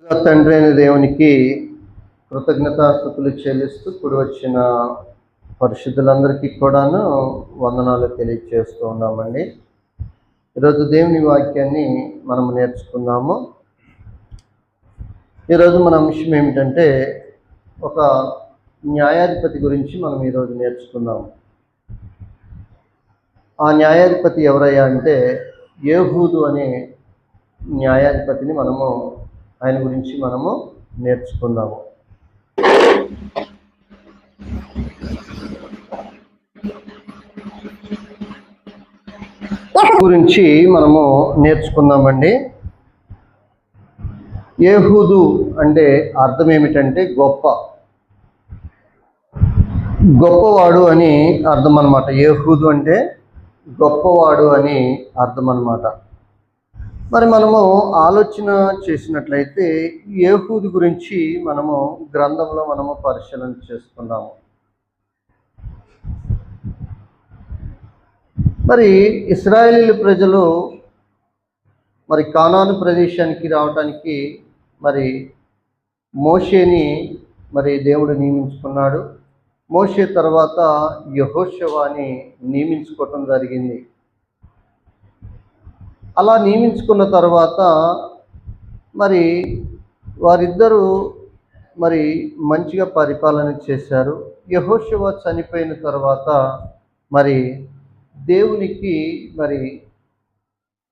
తండ్రి అయిన దేవునికి కృతజ్ఞతాస్తుతులు చెల్లిస్తూ కూడి వచ్చిన పరిశుద్ధులందరికీ కూడాను వందనాలు తెలియజేస్తూ ఉన్నామండి. ఈరోజు దేవుని వాక్యాన్ని మనం నేర్చుకుందాము. ఈరోజు మన అంశం ఏమిటంటే ఒక న్యాయాధిపతి గురించి మనం ఈరోజు నేర్చుకుందాము. ఆ న్యాయాధిపతి ఎవరయ్యా అంటే యేహూదు అనే న్యాయాధిపతిని ఆయన గురించి మనము నేర్చుకుందాము. గురించి మనము నేర్చుకుందామండి. యేహూదు అంటే అర్థం ఏమిటంటే గొప్పవాడు అని అర్థం అన్నమాట. యేహూదు అంటే గొప్పవాడు అని అర్థం అన్నమాట. మరి మనము ఆలోచన చేసినట్లయితే యేహూదు గురించి మనము గ్రంథంలో పరిశీలన చేసుకున్నాము. మరి ఇశ్రాయేలీల ప్రజలు కానాను ప్రదేశానికి రావటానికి మోషేని దేవుడు నియమించుకున్నాడు. మోషే తర్వాత యెహోషువని నియమించుకోవటం జరిగింది. అలా నియమించుకున్న తర్వాత వారిద్దరూ మంచిగా పరిపాలన చేశారు. యెహోషువ చనిపోయిన తర్వాత దేవునికి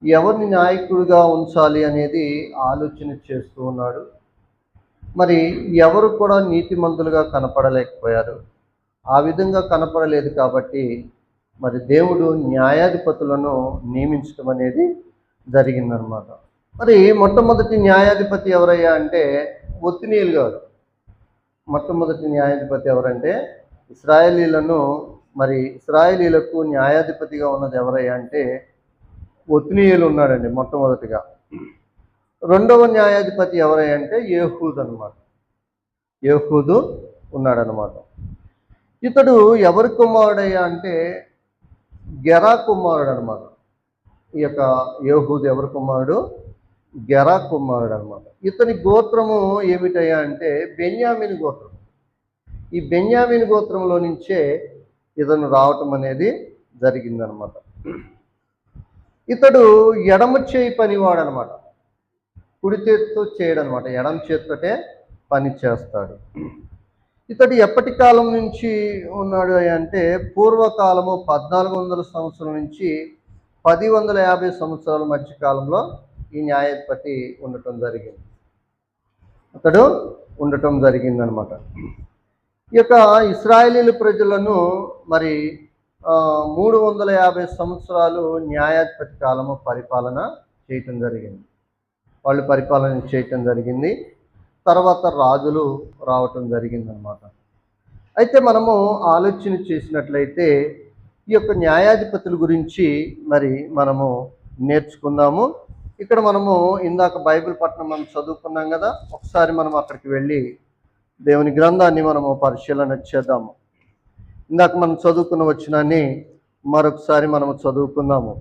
ఎవరిని నాయకుడిగా ఉంచాలి అనేది ఆలోచన చేస్తూ ఉన్నాడు. ఎవరు కూడా నీతిమంతులుగా కనపడలేకపోయారు. ఆ విధంగా కనపడలేదు కాబట్టి దేవుడు న్యాయాధిపతులను నియమించడం అనేది జరిగిందనమాట. మొట్టమొదటి న్యాయాధిపతి ఎవరయ్యా అంటే ఒత్నీయేలు గారు. మొట్టమొదటి న్యాయాధిపతి ఎవరంటే ఇశ్రాయేలీలకు న్యాయాధిపతిగా ఉన్నది ఎవరయ్యా అంటే ఒత్నీయేలు ఉన్నాడండి మొట్టమొదటిగా. రెండవ న్యాయాధిపతి ఎవరయ్యా అంటే యేహూదు అనమాట. యేహూదు ఉన్నాడనమాట. ఇతడు ఎవరి కుమారుడయ్యా అంటే గెరా కుమారుడు అనమాట. ఈ యొక్క యేహూదు ఎవరి కుమారుడు? గెరా కుమారుడు అనమాట. ఇతని గోత్రము ఏమిటయ్యా అంటే బెన్యామీను గోత్రం. ఈ బెన్యామీను గోత్రంలో నుంచే ఇతను రావటం అనేది జరిగిందనమాట. ఇతడు ఎడమ చేయి పనివాడు అనమాట. కుడి చేతితో చేయడనమాట, ఎడమ చేతితోటే పని చేస్తాడు. ఇతడు ఎప్పటి కాలం నుంచి ఉన్నాడు అంటే పూర్వకాలము 1400 సంవత్సరం నుంచి 1050 సంవత్సరాల మధ్య కాలంలో ఈ న్యాయాధిపతి ఉండటం జరిగింది. అతడు ఉండటం జరిగిందనమాట. ఈ యొక్క ఇశ్రాయేలీల ప్రజలను 350 సంవత్సరాలు న్యాయాధిపతి కాలము పరిపాలన చేయటం జరిగింది. వాళ్ళు పరిపాలన చేయటం జరిగింది. తర్వాత రాజులు రావటం జరిగిందనమాట. అయితే మనము ఆలోచన చేసినట్లయితే ఈ యొక్క న్యాయాధిపతుల గురించి మనము నేర్చుకుందాము. ఇక్కడ ఇందాక బైబిల్ పట్టణం మనం చదువుకున్నాం కదా, ఒకసారి మనం అక్కడికి వెళ్ళి దేవుని గ్రంథాన్ని పరిశీలన చేద్దాము. ఇందాక మనం చదువుకున్న వచనాన్ని మరొకసారి చదువుకుందాము.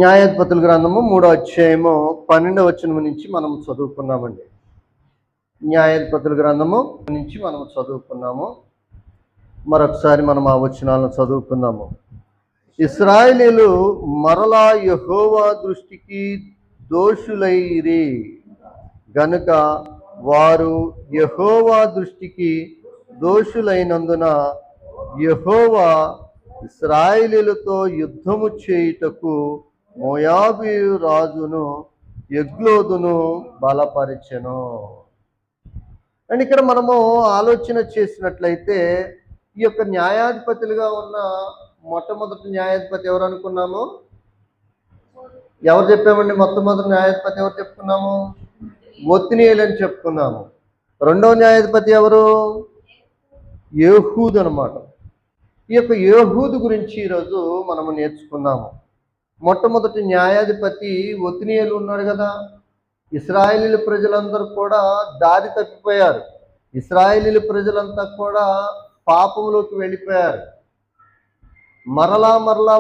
న్యాయాధిపతుల గ్రంథము 3వ అధ్యాయము 12వ వచనం నుంచి మనం చదువుకున్నామండి. న్యాయాధిపతుల గ్రంథము నుంచి చదువుకున్నాము. మరొకసారి ఆ వచనాలను చదువుకుందాము. ఇశ్రాయేలీలు మరలా యెహోవా దృష్టికి దోషులైరి గనుక వారు యెహోవా దృష్టికి దోషులైనందున యెహోవా ఇశ్రాయేలీలతో యుద్ధము చేయుటకు మోయాబీయు రాజును ఎగ్లోదును బలపరిచెను. అండ్ ఇక్కడ ఆలోచన చేసినట్లయితే ఈ యొక్క న్యాయాధిపతులుగా ఉన్న మొట్టమొదటి న్యాయాధిపతి ఎవరు అనుకున్నాము? ఎవరు చెప్పామండి? మొట్టమొదటి న్యాయాధిపతి ఎవరు చెప్పుకున్నాము? ఒత్నీయేలు అని చెప్పుకున్నాము. రెండవ న్యాయాధిపతి ఎవరు? యేహూదు అనమాట. ఈ యొక్క యేహూదు గురించి ఈరోజు నేర్చుకుందాము. మొట్టమొదటి న్యాయాధిపతి ఒత్నీయేలు ఉన్నాడు కదా. ఇశ్రాయేలీల ప్రజలందరూ కూడా దారి తప్పిపోయారు. ఇశ్రాయేలీల ప్రజలంతా కూడా పాపంలోకి వెళ్ళిపోయారు. మరలా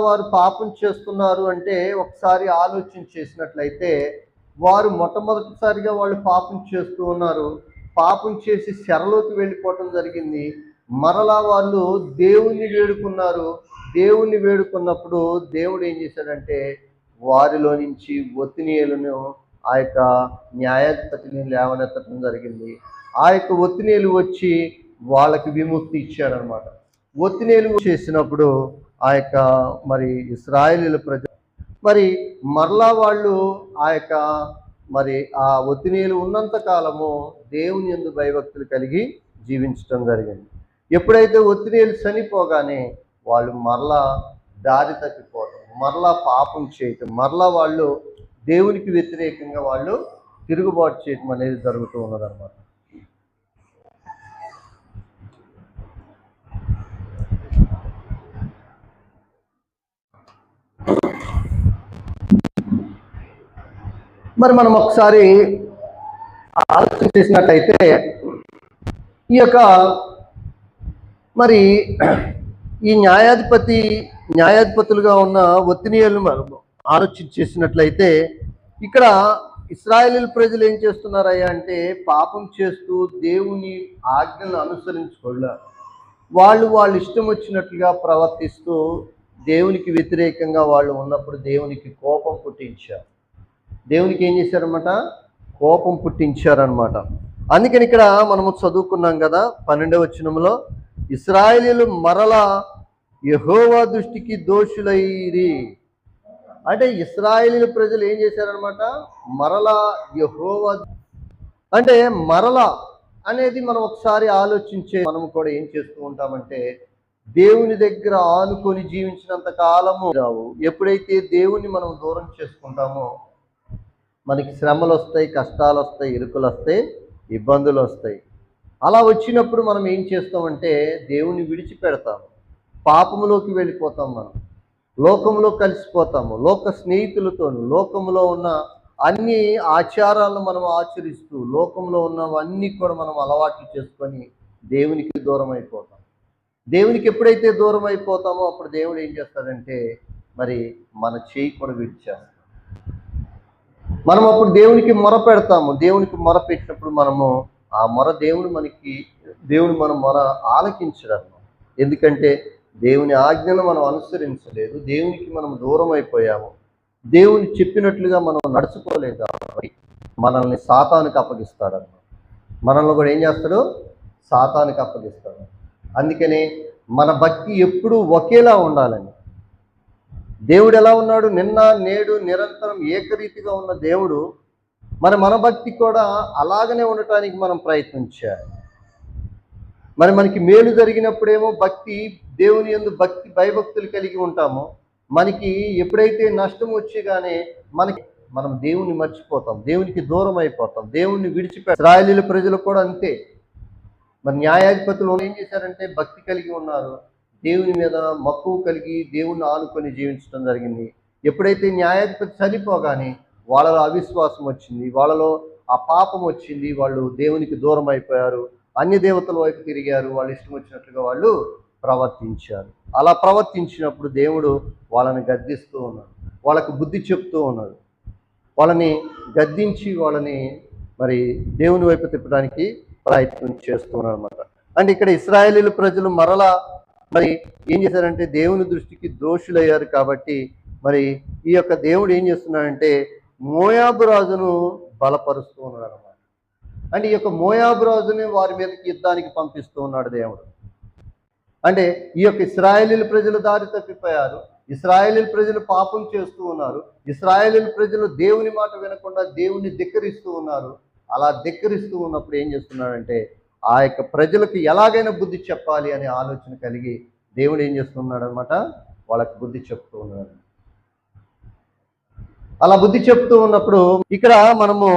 వారు పాపం చేస్తున్నారు అంటే ఒకసారి ఆలోచన చేసినట్లయితే వారు మొట్టమొదటిసారిగా వాళ్ళు పాపం చేస్తూ ఉన్నారు. పాపం చేసి చెరలోకి వెళ్ళిపోవటం జరిగింది. మరలా వాళ్ళు దేవుణ్ణి వేడుకున్నారు. దేవుణ్ణి వేడుకున్నప్పుడు దేవుడు ఏం చేశాడంటే వారిలో నుంచి ఒత్నియేలును ఆ యొక్క న్యాయాధిపతిని లేవనెత్తడం జరిగింది. ఆ యొక్క ఒత్నియేలు వచ్చి వాళ్ళకి విముక్తి ఇచ్చాడనమాట. ఒత్నియేలు చేసినప్పుడు ఆ యొక్క మరి ఇశ్రాయేలీయుల ప్రజలు మరి మరలా వాళ్ళు ఆ యొక్క మరి ఆ ఒత్తినీలు ఉన్నంత కాలము దేవుని యందు భయభక్తులు కలిగి జీవించటం జరిగింది. ఎప్పుడైతే ఒత్తినీలు చనిపోగానే వాళ్ళు మరలా దారి తప్పిపోవటం, మరలా పాపం చేయటం, మరలా వాళ్ళు దేవునికి వ్యతిరేకంగా వాళ్ళు తిరుగుబాటు చేయటం అనేది జరుగుతూ ఉన్నదన్నమాట. మరి మనం ఒకసారి ఆలోచన చేసినట్టయితే ఈ యొక్క మరి ఈ న్యాయాధిపతులుగా ఉన్న ఒత్నియేలు మనం ఆలోచన చేసినట్లయితే ఇక్కడ ఇశ్రాయేలీయుల ప్రజలు ఏం చేస్తున్నారయ్యా అంటే పాపం చేస్తూ దేవుని ఆజ్ఞలను అనుసరించుకోలే. వాళ్ళు ఇష్టం వచ్చినట్లుగా ప్రవర్తిస్తూ దేవునికి వ్యతిరేకంగా వాళ్ళు ఉన్నప్పుడు దేవునికి కోపం పుట్టించారు. దేవునికి ఏం చేశారన్నమాట? కోపం పుట్టించారనమాట. అందుకని ఇక్కడ మనము చదువుకున్నాం కదా 12వ వచనంలో, ఇశ్రాయేలీయులు మరలా యెహోవా దృష్టికి దోషులైరి. అంటే ఇశ్రాయేలీయుల ప్రజలు ఏం చేశారనమాట? మరలా యెహోవా అంటే మరలా అనేది మనం ఒకసారి ఆలోచించే మనం కూడా ఏం చేస్తూ ఉంటామంటే దేవుని దగ్గర ఆనుకొని జీవించినంత కాలము రావు. ఎప్పుడైతే దేవుని మనం దూరం చేసుకుంటామో మనకి శ్రమలు వస్తాయి, కష్టాలు వస్తాయి, ఇరుకులు వస్తాయి, ఇబ్బందులు వస్తాయి. అలా వచ్చినప్పుడు మనం ఏం చేస్తామంటే దేవుని విడిచిపెడతాము, పాపములోకి వెళ్ళిపోతాం, మనం లోకంలో కలిసిపోతాము, లోక స్నేహితులతోనూ లోకంలో ఉన్న అన్ని ఆచారాలను మనం ఆచరిస్తూ లోకంలో ఉన్నవన్నీ కూడా మనం అలవాట్లు చేసుకొని దేవునికి దూరం అయిపోతాం. దేవునికి ఎప్పుడైతే దూరం అయిపోతామో అప్పుడు దేవుడు ఏం చేస్తాడంటే మరి మన చేయి కూడా విడిచేస్తాం. మనం అప్పుడు దేవునికి మొర పెడతాము. దేవునికి మొర పెట్టినప్పుడు మనము ఆ మొర దేవుడు మన మొర ఆలకించడం. ఎందుకంటే దేవుని ఆజ్ఞను మనం అనుసరించలేదు, దేవునికి మనం దూరం అయిపోయాము, దేవుని చెప్పినట్లుగా మనం నడుచుకోలేదు కాబట్టి మనల్ని సాతానుకి అప్పగిస్తాడన్నమాట. మనల్ని కూడా ఏం చేస్తాడు? సాతానుకి అప్పగిస్తాడు. అందుకని మన భక్తి ఎప్పుడూ ఒకేలా ఉండాలని. దేవుడు ఎలా ఉన్నాడు? నిన్న నేడు నిరంతరం ఏకరీతిగా ఉన్న దేవుడు మరి మన భక్తి కూడా అలాగనే ఉండటానికి మనం ప్రయత్నించాలి. మరి మనకి మేలు జరిగినప్పుడేమో భక్తి, దేవుని యందు భక్తి భయభక్తులు కలిగి ఉంటాము. మనకి ఎప్పుడైతే నష్టం వచ్చేగానే మనం దేవుని మర్చిపోతాం, దేవునికి దూరం అయిపోతాం, దేవుణ్ణి విడిచిపెట్టాం. ఇశ్రాయేలీయుల ప్రజలు కూడా అంతే. మరి న్యాయాధిపతులు ఏం చేశారంటే భక్తి కలిగి ఉన్నారు, దేవుని మీద మక్కువ కలిగి దేవుణ్ణి ఆనుకొని జీవించడం జరిగింది. ఎప్పుడైతే న్యాయాధిపతి చనిపోగానే వాళ్ళలో అవిశ్వాసం వచ్చింది, వాళ్ళలో ఆ పాపం వచ్చింది, వాళ్ళు దేవునికి దూరం అయిపోయారు, అన్య దేవతల వైపు తిరిగారు, వాళ్ళు ఇష్టం వచ్చినట్లుగా వాళ్ళు ప్రవర్తించారు. అలా ప్రవర్తించినప్పుడు దేవుడు వాళ్ళని గద్దిస్తూ ఉన్నాడు, వాళ్ళకు బుద్ధి చెప్తూ ఉన్నాడు, వాళ్ళని గద్దించి వాళ్ళని మరి దేవుని వైపు తిప్పడానికి ప్రయత్నం చేస్తున్నారు అనమాట. అంటే ఇక్కడ ఇశ్రాయేలీయుల ప్రజలు మరలా మరి ఏం చేశారంటే దేవుని దృష్టికి దోషులయ్యారు. కాబట్టి మరి ఈ యొక్క దేవుడు ఏం చేస్తున్నాడంటే మోయాబు రాజును బలపరుస్తూ ఉన్నాడు అనమాట. అంటే ఈ యొక్క మోయాబు రాజుని వారి మీదకి యుద్ధానికి పంపిస్తూ ఉన్నాడు దేవుడు. అంటే ఈ యొక్క ఇశ్రాయేలీయుల ప్రజలు దారి తప్పిపోయారు, ఇశ్రాయేలీయుల ప్రజలు పాపం చేస్తూ ఉన్నారు, ఇశ్రాయేలీయుల ప్రజలు దేవుని మాట వినకుండా దేవుని ధిక్కరిస్తూ ఉన్నారు. అలా ధిక్కరిస్తూ ఉన్నప్పుడు ఏం చేస్తున్నాడంటే ఆ యొక్క ప్రజలకు ఎలాగైనా బుద్ధి చెప్పాలి అనే ఆలోచన కలిగి దేవుడు ఏం చేస్తున్నాడు అనమాట, వాళ్ళకి బుద్ధి చెప్తూ ఉన్నాడు. అలా బుద్ధి చెప్తూ ఉన్నప్పుడు ఇక్కడ మనము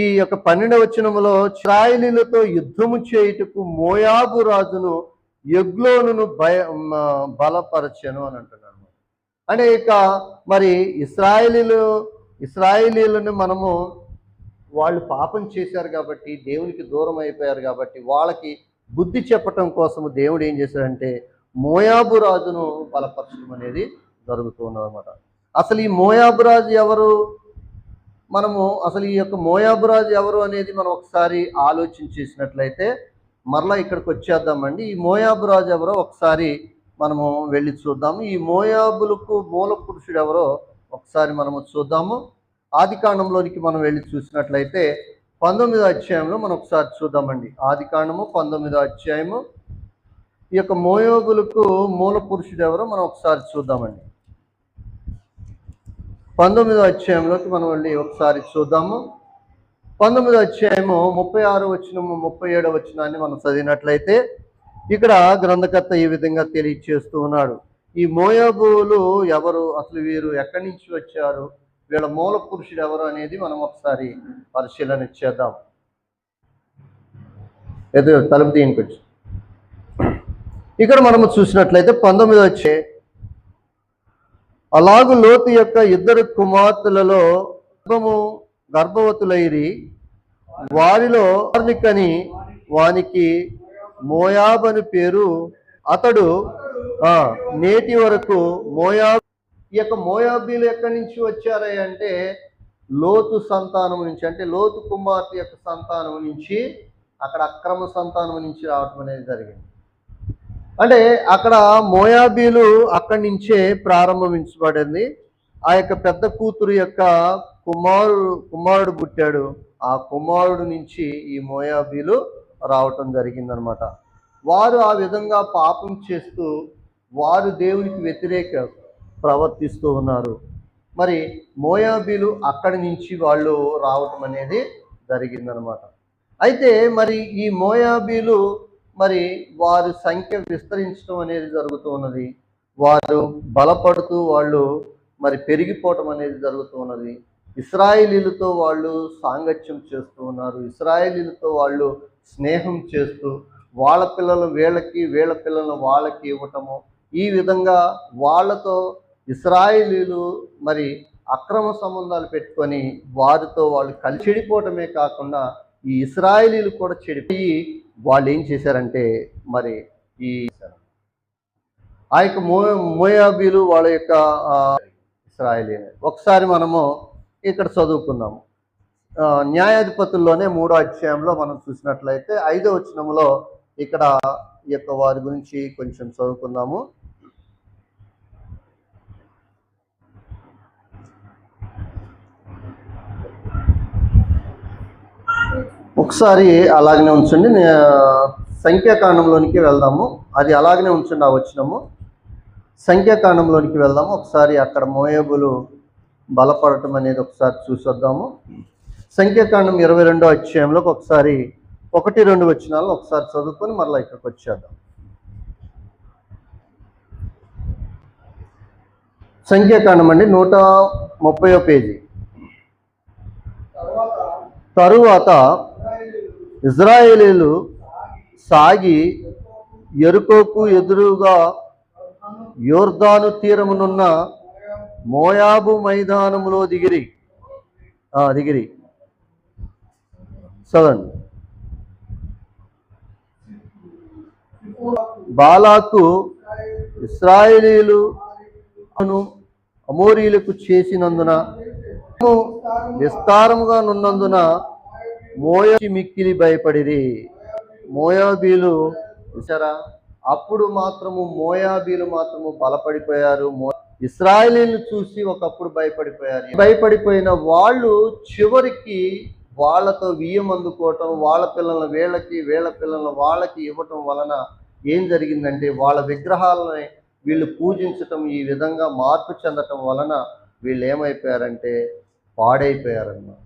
ఈ యొక్క 12వ వచనములో ఇశ్రాయేలీయులతో యుద్ధము చేయుటకు మోయాబు రాజును ఎగ్లోనును బలపరచెను అని అంటున్నాడు. అంటే ఇక మరి ఇశ్రాయేలీయులను మనము వాళ్ళు పాపం చేశారు కాబట్టి దేవునికి దూరం అయిపోయారు కాబట్టి వాళ్ళకి బుద్ధి చెప్పటం కోసము దేవుడు ఏం చేశాడంటే మోయాబు రాజును బలపరచడం అనేది జరుగుతూ ఉన్నదన్నమాట. అసలు ఈ మోయాబు రాజు ఎవరు? మనము అసలు ఈ యొక్క మోయాబు రాజు ఎవరు అనేది మనం ఒకసారి ఆలోచన చేసినట్లయితే మరలా ఇక్కడికి వచ్చేద్దామండి. ఈ మోయాబు రాజు ఎవరో ఒకసారి మనము వెళ్ళి చూద్దాము. ఈ మోయాబులకు మూల పురుషుడు ఎవరో ఒకసారి మనము చూద్దాము. ఆదికాండంలోనికి మనం వెళ్ళి చూసినట్లయితే 19వ అధ్యాయంలో మనం ఒకసారి చూద్దామండి. ఆదికాండము 19వ అధ్యాయము. ఈ యొక్క మోయాబులకు మూల పురుషుడు ఎవరో మనం ఒకసారి చూద్దామండి. 19వ అధ్యాయంలోకి మనం వెళ్ళి ఒకసారి చూద్దాము. 19వ అధ్యాయము 36వ వచనము 37వ వచనాన్ని మనం చదివినట్లయితే ఇక్కడ గ్రంథకర్త ఈ విధంగా తెలియచేస్తూ ఉన్నాడు. ఈ మోయాబులు ఎవరు, అసలు వీరు ఎక్కడి నుంచి వచ్చారు, వీళ్ళ మూల పురుషుడు ఎవరు అనేది మనం ఒకసారి పరిశీలన చేద్దాం. ఏదో తలుపు దీనికి ఇక్కడ మనము చూసినట్లయితే 19వ అధ్యాయం, అలాగు లోతు యొక్క ఇద్దరు కుమార్తెలలో గర్భవతులైరి, వారిలో కని వానికి మోయాబు అని పేరు. అతడు నేటి వరకు మోయాబు. ఈ యొక్క మోయాబీలు ఎక్కడి నుంచి వచ్చారయ్య అంటే లోతు సంతానం నుంచి, అంటే లోతు కుమార్తె యొక్క సంతానం నుంచి, అక్కడ అక్రమ సంతానం నుంచి రావటం అనేది జరిగింది. అంటే అక్కడ మోయాబీలు అక్కడి నుంచే ప్రారంభించబడింది. ఆ యొక్క పెద్ద కూతురు యొక్క కుమారుడు పుట్టాడు. ఆ కుమారుడు నుంచి ఈ మోయాబీలు రావటం జరిగిందనమాట. వారు ఆ విధంగా పాపం చేస్తూ వారు దేవునికి వ్యతిరేక ప్రవర్తిస్తూ ఉన్నారు. మరి మోయాబీలు అక్కడి నుంచి వాళ్ళు రావటం అనేది జరిగిందనమాట. అయితే మరి ఈ మోయాబీలు మరి వారి సంఖ్య విస్తరించడం అనేది జరుగుతూ ఉన్నది. వారు బలపడుతూ వాళ్ళు మరి పెరిగిపోవటం అనేది జరుగుతూ ఉన్నది. ఇశ్రాయేలీలతో వాళ్ళు సాంగత్యం చేస్తూ ఉన్నారు. ఇశ్రాయేలీలతో వాళ్ళు స్నేహం చేస్తూ వాళ్ళ పిల్లలు వీళ్ళకి, వీళ్ళ పిల్లలను వాళ్ళకి ఇవ్వటము, ఈ విధంగా వాళ్ళతో ఇశ్రాయేలీలు మరి అక్రమ సంబంధాలు పెట్టుకొని వారితో వాళ్ళు కలిసి చెడిపోవటమే కాకుండా ఈ ఇశ్రాయేలీలు కూడా చెడిపోయి వాళ్ళు ఏం చేశారంటే మరి ఆ యొక్క మోయాబీలు వాళ్ళ యొక్క ఇశ్రాయేలీలు ఒకసారి మనము ఇక్కడ చదువుకున్నాము. న్యాయాధిపతుల్లోనే 3వ అధ్యాయంలో మనం చూసినట్లయితే 5వ వచనంలో ఇక్కడ ఈ యొక్క వారి గురించి కొంచెం చదువుకుందాము. ఒకసారి అలాగనే ఉంచండి. సంఖ్యాకాండంలోనికి వెళ్దాము. అది అలాగనే ఉంచండి. ఆ వచనము సంఖ్యాకాండంలోనికి వెళ్దాము. ఒకసారి అక్కడ మోయాబులు బలపడటం అనేది ఒకసారి చూసొద్దాము. సంఖ్యాకాండం 22వ అధ్యాయంలోకి ఒకసారి 1-2 వచనాలు ఒకసారి చదువుకొని మరలా ఇక్కడికి వచ్చేద్దాం. సంఖ్యాకాండం అండి 130వ పేజీ. తరువాత ఇశ్రాయేలీలు సాగి యెరికోకు ఎదురుగా యోర్దాను తీరమునున్న మోయాబు మైదానములో దిగిరి చదవండి. బాలాకు ఇశ్రాయేలీలు అమోరీలకు చేసినందున విస్తారముగా నున్నందున మోయాబు మిక్కిలి భయపడిరి. మోయాబీలు చూసారా, అప్పుడు మాత్రము మోయాబీలు మాత్రము బలపడిపోయారు. ఇశ్రాయేలీలు చూసి ఒకప్పుడు భయపడిపోయిన వాళ్ళు చివరికి వాళ్ళతో వియ్యం అందుకోవటం, వాళ్ళ పిల్లలను వీళ్ళకి, వీళ్ళ పిల్లలను వాళ్ళకి ఇవ్వటం వలన ఏం జరిగిందంటే వాళ్ళ విగ్రహాలని వీళ్ళు పూజించటం, ఈ విధంగా మార్పు చెందటం వలన వీళ్ళు ఏమైపోయారంటే పాడైపోయారన్నమాట.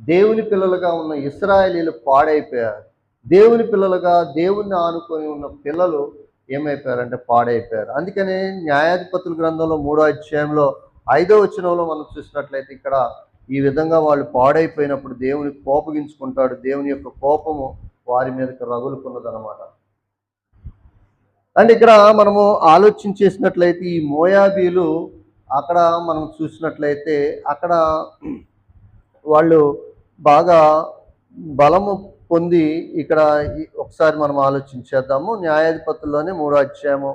దేవుని పిల్లలుగా ఉన్న ఇశ్రాయేలీలు పాడైపోయారు. దేవుని పిల్లలుగా దేవుణ్ణి ఆనుకొని ఉన్న పిల్లలు ఏమైపోయారంటే పాడైపోయారు. అందుకనే న్యాయాధిపతుల గ్రంథంలో 3వ అధ్యాయంలో 5వ వచనంలో మనం చూసినట్లయితే ఇక్కడ ఈ విధంగా వాళ్ళు పాడైపోయినప్పుడు దేవుని కోపగించుకుంటాడు. దేవుని యొక్క కోపము వారి మీదకి రగులుకున్నదనమాట. అండ్ ఇక్కడ మనము ఆలోచించేసినట్లయితే ఈ మోయాబీలు అక్కడ మనం చూసినట్లయితే అక్కడ వాళ్ళు బాగా బలము పొంది ఇక్కడ ఒకసారి మనం ఆలోచించేద్దాము. న్యాయాధిపతుల్లోనే 3వ అధ్యాయము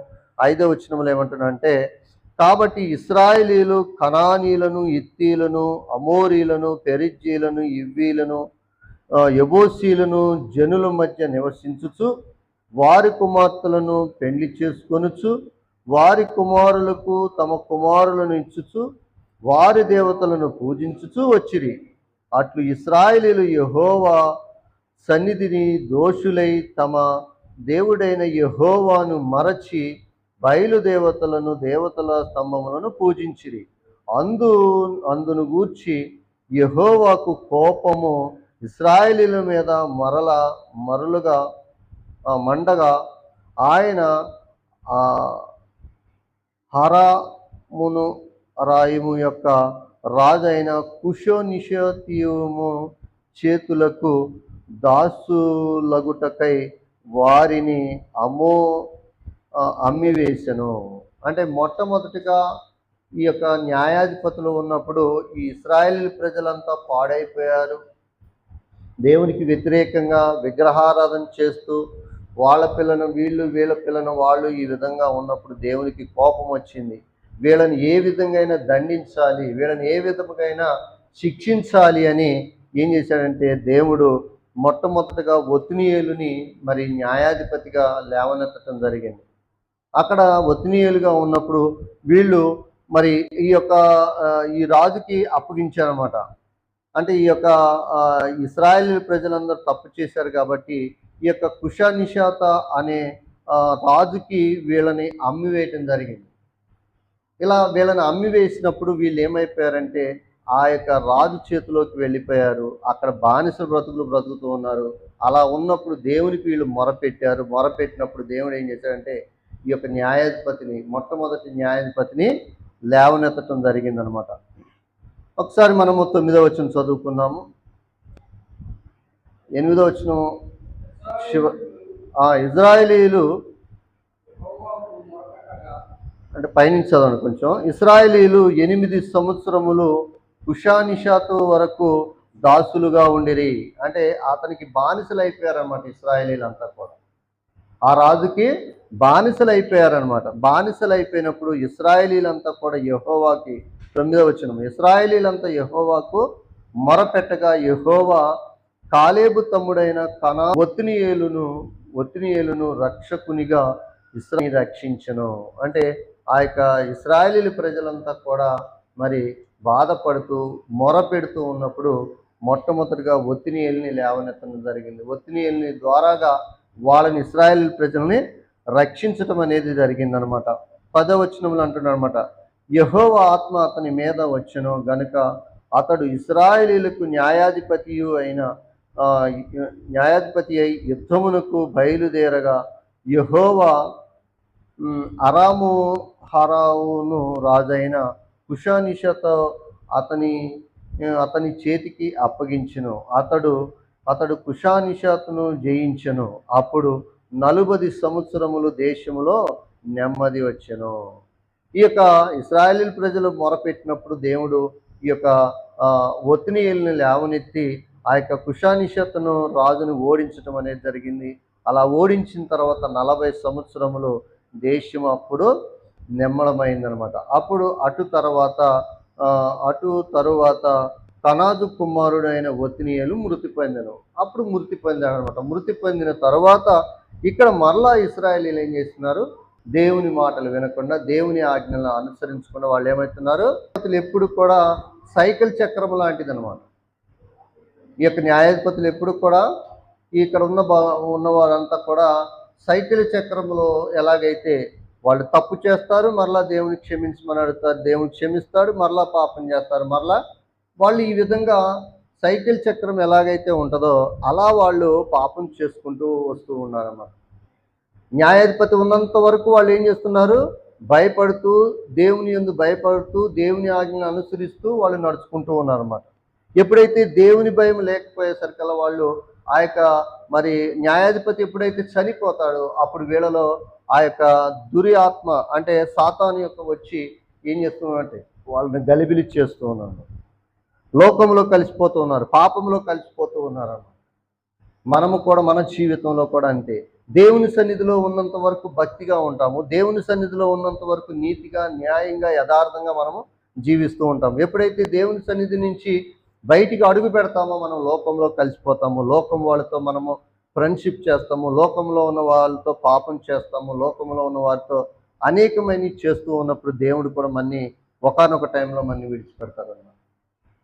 5వ వచనంలో ఏమంటున్నాడంటే కాబట్టి ఇశ్రాయేలీయులు కనానీయులను, హిత్తీయులను, అమోరీయులను, పెరిజ్జీయులను, ఇవ్వీయులను, యెబూసీయులను జనుల మధ్య నివసించుచు వారి కుమార్తెలను పెండ్లి చేసుకొనుచు వారి కుమారులకు తమ కుమారులను ఇచ్చుచు వారి దేవతలను పూజించుచు వచ్చిరి. అట్లు ఇశ్రాయేలీయులు యెహోవా సన్నిధిని దోషులై తమ దేవుడైన యెహోవాను మరచి బయలుదేవతలను దేవతల స్తంభములను పూజించిరి. అందును గూర్చి యెహోవాకు కోపము ఇశ్రాయేలీయుల మీద మరలుగా మండగా ఆయన హరామును రాయిము యొక్క రాజైన కుషోనిషోతీయుము చేతులకు దాసులగుటకై వారిని అమ్మివేశను. అంటే మొట్టమొదటిగా ఈ యొక్క న్యాయాధిపతులు ఉన్నప్పుడు ఈ ఇశ్రాయేలు ప్రజలంతా పాడైపోయారు. దేవునికి వ్యతిరేకంగా విగ్రహారాధన చేస్తూ వాళ్ళ పిల్లను వీళ్ళు, వీళ్ళ పిల్లను వాళ్ళు ఈ విధంగా ఉన్నప్పుడు దేవునికి కోపం వచ్చింది. వీళ్ళని ఏ విధంగా దండించాలి, వీళ్ళని ఏ విధంగా శిక్షించాలి అని ఏం చేశాడంటే దేవుడు మొట్టమొదటిగా ఒత్నీయేలుని మరి న్యాయాధిపతిగా లేవనెత్తడం జరిగింది. అక్కడ ఒత్నీయేలుగా ఉన్నప్పుడు వీళ్ళు మరి ఈ రాజుకి అప్పగించారన్నమాట. అంటే ఈ యొక్క ఇశ్రాయేలు ప్రజలందరూ తప్పు చేశారు కాబట్టి ఈ యొక్క కుషానిషాత అనే రాజుకి వీళ్ళని అమ్మివేయటం జరిగింది. ఇలా వీళ్ళని అమ్మివేసినప్పుడు వీళ్ళు ఏమైపోయారంటే ఆ యొక్క రాజు చేతిలోకి వెళ్ళిపోయారు. అక్కడ బానిస బ్రతుకుతూ ఉన్నారు. అలా ఉన్నప్పుడు దేవునికి వీళ్ళు మొరపెట్టినప్పుడు దేవుడు ఏం చేశాడంటే ఈ యొక్క మొట్టమొదటి న్యాయాధిపతిని లేవనెత్తటం జరిగిందనమాట. ఒకసారి మనము 9వ వచనం చదువుకుందాము. 8వ వచనం ఇశ్రాయేలీయులు అంటే పైనుంచి చదవండి కొంచెం. ఇశ్రాయేలీయులు 8 సంవత్సరములు కుషానిషాతు వరకు దాసులుగా ఉండిరి. అంటే అతనికి బానిసలు అయిపోయారనమాట. ఇశ్రాయేలీలు అంతా కూడా ఆ రాజుకి బానిసలు అయిపోయారనమాట. బానిసలు అయిపోయినప్పుడు ఇశ్రాయేలీలంతా కూడా యెహోవాకి 9వ వచనం ఇశ్రాయేలీలంతా యెహోవాకు మొరపెట్టగా యెహోవా కాలేబు తమ్ముడైన ఒత్నీయేలును రక్షకునిగా ఇశ్రాయేలుని రక్షించెను. అంటే ఆ యొక్క ఇశ్రాయేలీల ప్రజలంతా కూడా మరి బాధపడుతూ మొరపెడుతూ ఉన్నప్పుడు మొట్టమొదటిగా ఒత్నీయేలుని లేవనెత్తడం జరిగింది. ఒత్నీయేలుని ద్వారాగా వాళ్ళని ఇశ్రాయేలు ప్రజల్ని రక్షించటం అనేది జరిగిందనమాట. 10వ వచనంలో అంటున్నాడు అనమాట, యెహోవా ఆత్మ అతని మీద వచ్చెను గనుక అతడు ఇశ్రాయేలీలకు న్యాయాధిపతి అయి యుద్ధమునకు బయలుదేరగా యెహోవా హరావును రాజైన కుషానిషాత అతని చేతికి అప్పగించెను. అతడు కుషానిషాతును జయించెను. అప్పుడు 40 సంవత్సరములు దేశంలో నెమ్మది వచ్చెను. ఈ యొక్క ఇశ్రాయేలు ప్రజలు మొరపెట్టినప్పుడు దేవుడు ఈ యొక్క ఒత్నీయేలుని లేవనెత్తి ఆ యొక్క కుషానిషాతును రాజును ఓడించటం అనేది జరిగింది. అలా ఓడించిన తర్వాత 40 సంవత్సరములు దేశం అప్పుడు నెమ్మడమైందనమాట. అప్పుడు అటు తరువాత కనాదు కుమారుడైన ఒత్నీయేలు మృతి పొందెను. అప్పుడు మృతి పొందాడనమాట. మృతి పొందిన తర్వాత ఇక్కడ మరలా ఇశ్రాయేలీలు ఏం చేస్తున్నారు? దేవుని మాటలు వినకుండా దేవుని ఆజ్ఞలను అనుసరించకుండా వాళ్ళు ఏమవుతున్నారు? ఎప్పుడు కూడా సైకిల్ చక్రం లాంటిది అనమాట. ఈ యొక్క న్యాయాధిపతులు ఎప్పుడు కూడా ఇక్కడ ఉన్న వారంతా కూడా సైకిల్ చక్రంలో ఎలాగైతే వాళ్ళు తప్పు చేస్తారు, మరలా దేవుని క్షమించమని అడుగుతారు, దేవుని క్షమిస్తాడు, మరలా పాపం చేస్తారు, మరలా వాళ్ళు ఈ విధంగా సైకిల్ చక్రం ఎలాగైతే ఉంటుందో అలా వాళ్ళు పాపం చేసుకుంటూ వస్తూ ఉన్నారన్నమాట. న్యాయాధిపతి ఉన్నంత వరకు వాళ్ళు ఏం చేస్తున్నారు? భయపడుతూ దేవుని యందు భయపడుతూ దేవుని ఆజ్ఞను అనుసరిస్తూ వాళ్ళు నడుచుకుంటూ ఉన్నారన్నమాట. ఎప్పుడైతే దేవుని భయం లేకపోయేసరికల్లా వాళ్ళు ఆ యొక్క మరి న్యాయాధిపతి ఎప్పుడైతే చనిపోతాడో అప్పుడు వీళ్ళలో ఆ యొక్క దురి ఆత్మ అంటే సాతాను యొక్క వచ్చి ఏం చేస్తున్నారంటే వాళ్ళని గలిబిలి చేస్తూ ఉన్నారు, లోకంలో కలిసిపోతూ ఉన్నారు, పాపంలో కలిసిపోతూ ఉన్నారు. మనము కూడా మన జీవితంలో కూడా అంతే. దేవుని సన్నిధిలో ఉన్నంత వరకు భక్తిగా ఉంటాము. దేవుని సన్నిధిలో ఉన్నంత వరకు నీతిగా, న్యాయంగా, యథార్థంగా మనము జీవిస్తూ ఉంటాం. ఎప్పుడైతే దేవుని సన్నిధి నుంచి బయటికి అడుగు పెడతామో మనం లోకంలో కలిసిపోతాము. లోకం వాళ్ళతో మనము ఫ్రెండ్షిప్ చేస్తాము. లోకంలో ఉన్న వాళ్ళతో పాపం చేస్తాము. లోకంలో ఉన్న వారితో అనేకమైనవి చేస్తూ ఉన్నప్పుడు దేవుడు కూడా మనని ఒకానొక టైంలో మనని విడిచిపెడతారన్నమాట.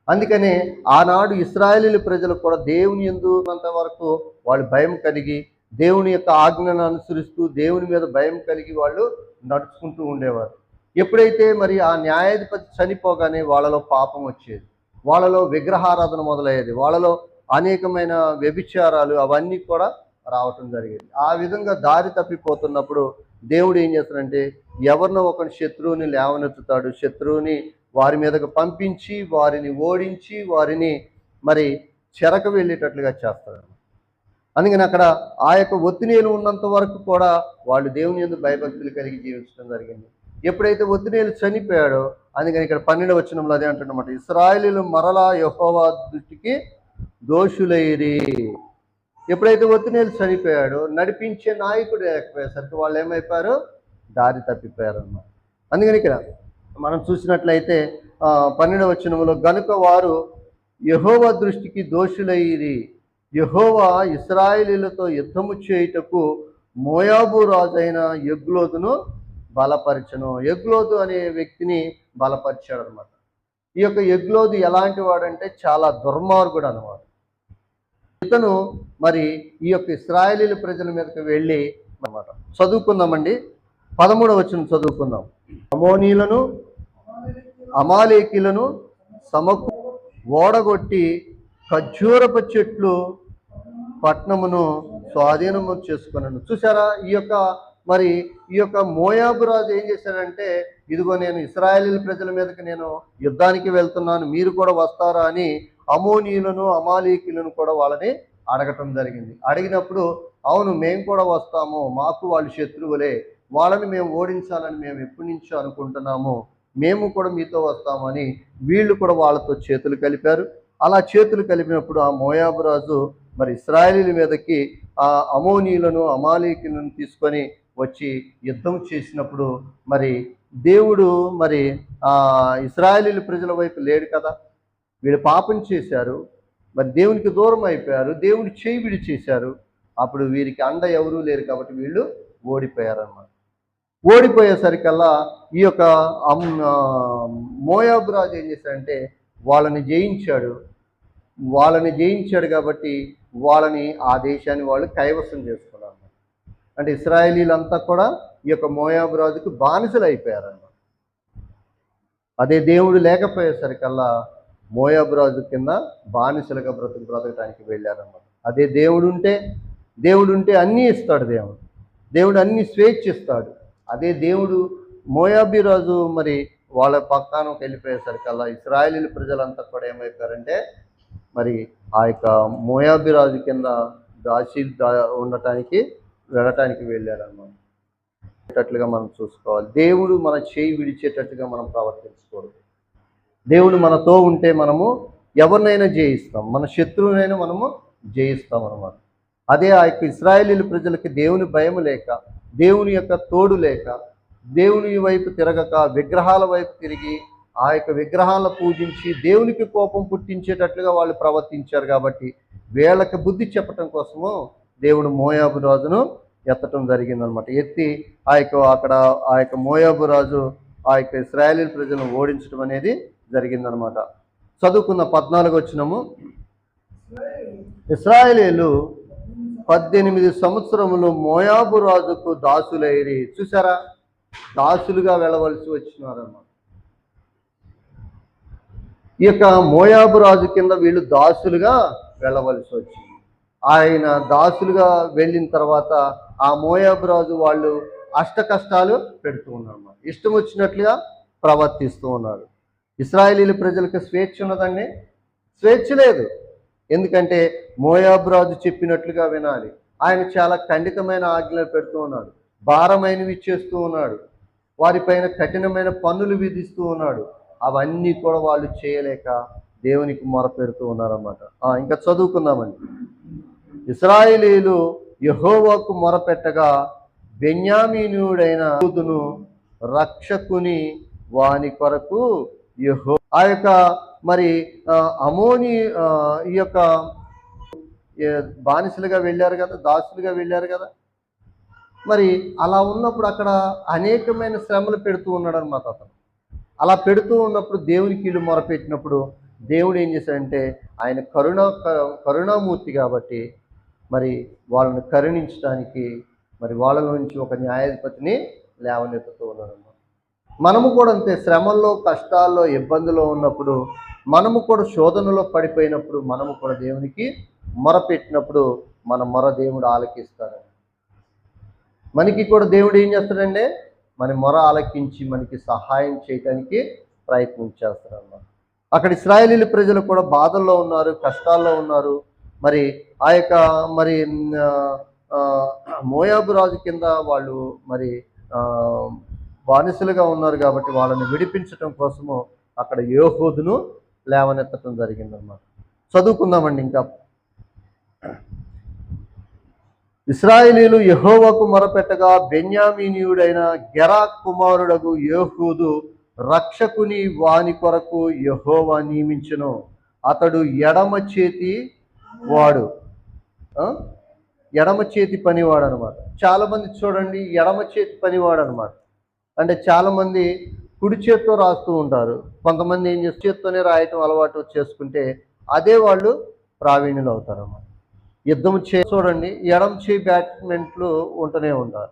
అందుకనే ఆనాడు ఇశ్రాయేలీయుల ప్రజలు కూడా దేవుని యందు ఉన్నంత వరకు వాళ్ళు భయం కలిగి, దేవుని యొక్క ఆజ్ఞలను అనుసరిస్తూ దేవుని మీద భయం కలిగి వాళ్ళు నడుచుకుంటూ ఉండేవారు. ఎప్పుడైతే మరి ఆ న్యాయాధిపతి చనిపోగానే వాళ్ళలో పాపం వచ్చేది, వాళ్ళలో విగ్రహారాధన మొదలయ్యేది, వాళ్ళలో అనేకమైన వ్యభిచారాలు అవన్నీ కూడా రావటం జరిగేది. ఆ విధంగా దారి తప్పిపోతున్నప్పుడు దేవుడు ఏం చేస్తాడంటే ఎవరినో ఒక శత్రువుని లేవనెత్తుతాడు. శత్రువుని వారి మీదకు పంపించి వారిని ఓడించి వారిని మరి చెరకు వెళ్ళేటట్లుగా చేస్తాడు. అందుకని అక్కడ ఆ యొక్క ఒత్తినేలు ఉన్నంత వరకు కూడా వాళ్ళు దేవుని యందు భయభక్తులు కలిగి జీవించడం జరిగింది. ఎప్పుడైతే ఒత్తినేలు చనిపోయాడో, అందుకని ఇక్కడ 12వ వచనంలో అదే అంటున్నమాట, ఇశ్రాయేలీయులు మరలా యెహోవా దృష్టికి దోషులైరి. ఎప్పుడైతే ఒత్తినేలు చనిపోయాడో నడిపించే నాయకుడు లేకపోయేసరికి వాళ్ళు ఏమైపోయారు, దారి తప్పిపోయారు అన్నమాట. అందుకని ఇక్కడ మనం చూసినట్లయితే 12వ వచనంలో, గనుక వారు యెహోవా దృష్టికి దోషులైరి, యెహోవా ఇశ్రాయేలీయులతో యుద్ధము చేయుటకు మోయాబు రాజైన ఎగ్లోదును బలపరచను. ఎగ్లోదు అనే వ్యక్తిని బలపరిచాడు అనమాట. ఈ యొక్క ఎగ్లోదు ఎలాంటి వాడంటే చాలా దుర్మార్గుడు అనమాట. ఇతను మరి ఈ యొక్క ఇశ్రాయేలీయుల ప్రజల మీదకి వెళ్ళి అన్నమాట. చదువుకుందామండి, 13వ వచనం చదువుకుందాం. అమోనీలను అమాలేకీలను ఓడగొట్టి ఖర్జూరపు చెట్లు పట్టణమును స్వాధీనము చేసుకున్నాను. చూసారా, ఈ యొక్క మోయాబు రాజు ఏం చేశాడంటే, ఇదిగో నేను ఇశ్రాయేలీయుల ప్రజల మీదకి నేను యుద్ధానికి వెళ్తున్నాను, మీరు కూడా వస్తారా అని అమోనీయులను అమాలేకీలను కూడా వాళ్ళని అడగటం జరిగింది. అడిగినప్పుడు అవును మేము కూడా వస్తాము, మాకు వాళ్ళు శత్రువులే, వాళ్ళని మేము ఓడించాలని మేము ఎప్పటి నుంచో అనుకుంటున్నాము, మేము కూడా మీతో వస్తామని వీళ్ళు కూడా వాళ్ళతో చేతులు కలిపారు. అలా చేతులు కలిపినప్పుడు ఆ మోయాబు రాజు మరి ఇశ్రాయేలీయుల మీదకి ఆ అమోనీయులను అమాలేకీలను తీసుకొని వచ్చి యుద్ధం చేసినప్పుడు మరి దేవుడు మరి ఇశ్రాయేలీయుల ప్రజల వైపు లేడు కదా. వీళ్ళు పాపం చేశారు, మరి దేవునికి దూరం అయిపోయారు, దేవుడి చేయి విడిచేశారు. అప్పుడు వీరికి అండ ఎవరూ లేరు కాబట్టి వీళ్ళు ఓడిపోయారన్నమాట. ఓడిపోయేసరికల్లా ఈ యొక్క మోయాబు రాజు ఏం చేశాడంటే వాళ్ళని జయించాడు కాబట్టి వాళ్ళని ఆ దేశాన్ని వాళ్ళు కైవసం చేసుకున్నారు. అంటే ఇశ్రాయేలీలంతా కూడా ఈ యొక్క మోయాబు రాజుకు బానిసలు అయిపోయారన్నమాట. అదే దేవుడు లేకపోయేసరికల్లా మోయాబు రాజు కింద బానిసలుగా బ్రతకడానికి వెళ్ళారన్నమాట. అదే దేవుడు ఉంటే అన్నీ ఇస్తాడు. దేవుడు అన్ని స్వేచ్ఛ ఇస్తాడు. అదే దేవుడు మోయాబీ రాజు మరి వాళ్ళ పక్కనకి వెళ్ళిపోయేసరికల్లా ఇశ్రాయేలీయుల ప్రజలంతా కూడా ఏమైపోయారంటే మరి ఆ యొక్క మోయాబీ రాజు కింద వెళ్ళటానికి వెళ్ళారన్నమాట. మనం చూసుకోవాలి, దేవుడు మన చేయి విడిచేటట్టుగా మనం ప్రవర్తించకూడదు. దేవుడు మనతో ఉంటే మనము ఎవరినైనా జయిస్తాం, మన శత్రువునైనా మనము జయిస్తాం అన్నమాట. అదే ఆ యొక్క ఇశ్రాయేలీయుల ప్రజలకి దేవుని భయం లేక, దేవుని యొక్క తోడు లేక, దేవుని వైపు తిరగక విగ్రహాల వైపు తిరిగి ఆ యొక్క విగ్రహాలను పూజించి దేవునికి కోపం పుట్టించేటట్లుగా వాళ్ళు ప్రవర్తించారు. కాబట్టి వీళ్ళకి బుద్ధి చెప్పటం కోసము దేవుడు మోయాబు రాజును ఎత్తటం జరిగిందనమాట. ఎత్తి ఆ యొక్క మోయాబు రాజు ఆ యొక్క ఇశ్రాయేలీయుల ప్రజలను ఓడించడం అనేది జరిగిందనమాట. చదువుకున్న 14వ వచనము, ఇశ్రాయేలీయులు 18 సంవత్సరములు మోయాబు రాజుకు దాసులైరి. చూసారా, దాసులుగా వెళ్ళవలసి వచ్చినారన్నమాట. ఈ యొక్క మోయాబు రాజు కింద వీళ్ళు దాసులుగా వెళ్ళవలసి వచ్చింది. ఆయన దాసులుగా వెళ్ళిన తర్వాత ఆ మోయాబు రాజు వాళ్ళు అష్ట కష్టాలు పెడుతూ ఉన్నారు, ఇష్టం వచ్చినట్లుగా ప్రవర్తిస్తూ ఉన్నారు. ఇశ్రాయేలీయుల ప్రజలకు స్వేచ్ఛ ఉన్నదండి? స్వేచ్ఛ లేదు. ఎందుకంటే మోయాబు రాజు చెప్పినట్లుగా వినాలి. ఆయన చాలా ఖండితమైన ఆజ్ఞలు పెడుతూ ఉన్నాడు, భారమైనవి చేస్తూ ఉన్నాడు, వారిపైన కఠినమైన పన్నులు విధిస్తూ ఉన్నాడు. అవన్నీ కూడా వాళ్ళు చేయలేక దేవునికి మొరపెడుతూ ఉన్నారన్నమాట. ఇంకా చదువుకుందామండి. ఇశ్రాయేలీయులు యెహోవాకు మొరపెట్టగా బెన్యామీనీయుడైన యూదును రక్షకుని వాని కొరకు ఆ యొక్క మరి అమోని ఈ యొక్క బానిసలుగా వెళ్ళారు కదా, దాసులుగా వెళ్ళారు కదా. మరి అలా ఉన్నప్పుడు అక్కడ అనేకమైన శ్రమలు పెడుతూ ఉన్నాడు అనమాట అతను. అలా పెడుతూ ఉన్నప్పుడు దేవునికి వీళ్ళు మొరపెట్టినప్పుడు దేవుడు ఏం చేశాడంటే ఆయన కరుణామూర్తి కాబట్టి మరి వాళ్ళని కరుణించడానికి మరి వాళ్ళ నుంచి ఒక న్యాయాధిపతిని లేవనెత్తుతూ ఉన్నాడు. మనము కూడా అంతే, శ్రమల్లో, కష్టాల్లో, ఇబ్బందుల్లో ఉన్నప్పుడు, మనము కూడా శోధనలో పడిపోయినప్పుడు మనము కూడా దేవునికి మొరపెట్టినప్పుడు మన మొర దేవుడు ఆలకిస్తాడు. మనకి కూడా దేవుడు ఏం చేస్తాడంటే మన మొర ఆలకించి మనకి సహాయం చేయడానికి ప్రయత్నం చేస్తాడన్నమాట. అక్కడ ఇశ్రాయేలీయుల ప్రజలు కూడా బాధల్లో ఉన్నారు, కష్టాల్లో ఉన్నారు. మరి ఆ యొక్క మరి మోయాబు రాజు కింద వాళ్ళు మరి బానిసలుగా ఉన్నారు కాబట్టి వాళ్ళని విడిపించడం కోసము అక్కడ యేహూదును లేవనెత్తడం జరిగిందన్నమాట. చదువుకుందామండి. ఇంకా ఇశ్రాయేలీయులు యెహోవాకు మొరపెట్టగా బెన్యామీనీయుడైన గెరా కుమారుడగు యేహూదు రక్షకుని వాని కొరకు యెహోవా నియమించును. అతడు ఎడమ చేతి వాడు, ఎడమ చేతి పనివాడు అనమాట. చాలామంది చూడండి ఎడమ చేతి పనివాడు అనమాట. అంటే చాలామంది కుడి చేత్తో రాస్తూ ఉంటారు. కొంతమంది ఏం చేస్తారు, చేత్తోనే రాయటం అలవాటు చేసుకుంటే అదే వాళ్ళు ప్రావీణ్యులు అవుతారు అన్నమాట. యుద్ధం చూడండి ఎడమ చేయి బ్యాట్స్మెన్లు ఉంటూనే ఉంటారు.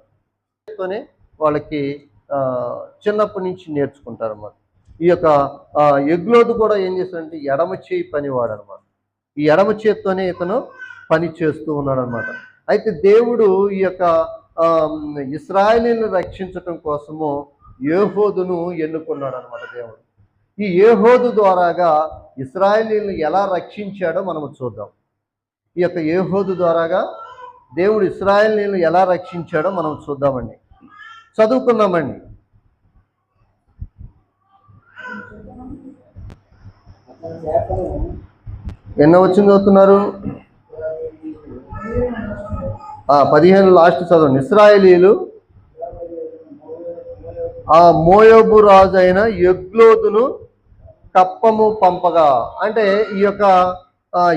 చేత్తోనే వాళ్ళకి చిన్నప్పటి నుంచి నేర్చుకుంటారు అన్నమాట. ఈ యొక్క ఎగ్లోదు కూడా ఏం చేస్తాడంటే ఎడమ చేయి పనివాడు అనమాట. ఈ ఎడమ చేత్తోనే ఇతను పని చేస్తూ ఉన్నాడు అనమాట. అయితే దేవుడు ఈ యొక్క ఇశ్రాయేలీయులను రక్షించటం కోసము యేహూదును ఎన్నుకున్నాడు అనమాట దేవుడు. ఈ యేహూదు ద్వారాగా ఇశ్రాయేలీయులను ఎలా రక్షించాడో మనము చూద్దాం. ఈ యొక్క యేహూదు ద్వారాగా దేవుడు ఇశ్రాయేలీయులను ఎలా రక్షించాడో మనం చూద్దామండి. చదువుకుందామండి. ఎన్నో వచ్చింది చదువుతున్నారు? 15 లాస్ట్ చదవండి. ఇశ్రాయేలీయులు ఆ మోయాబు రాజు అయిన ఎగ్లోదును కప్పము పంపగా, అంటే ఈ యొక్క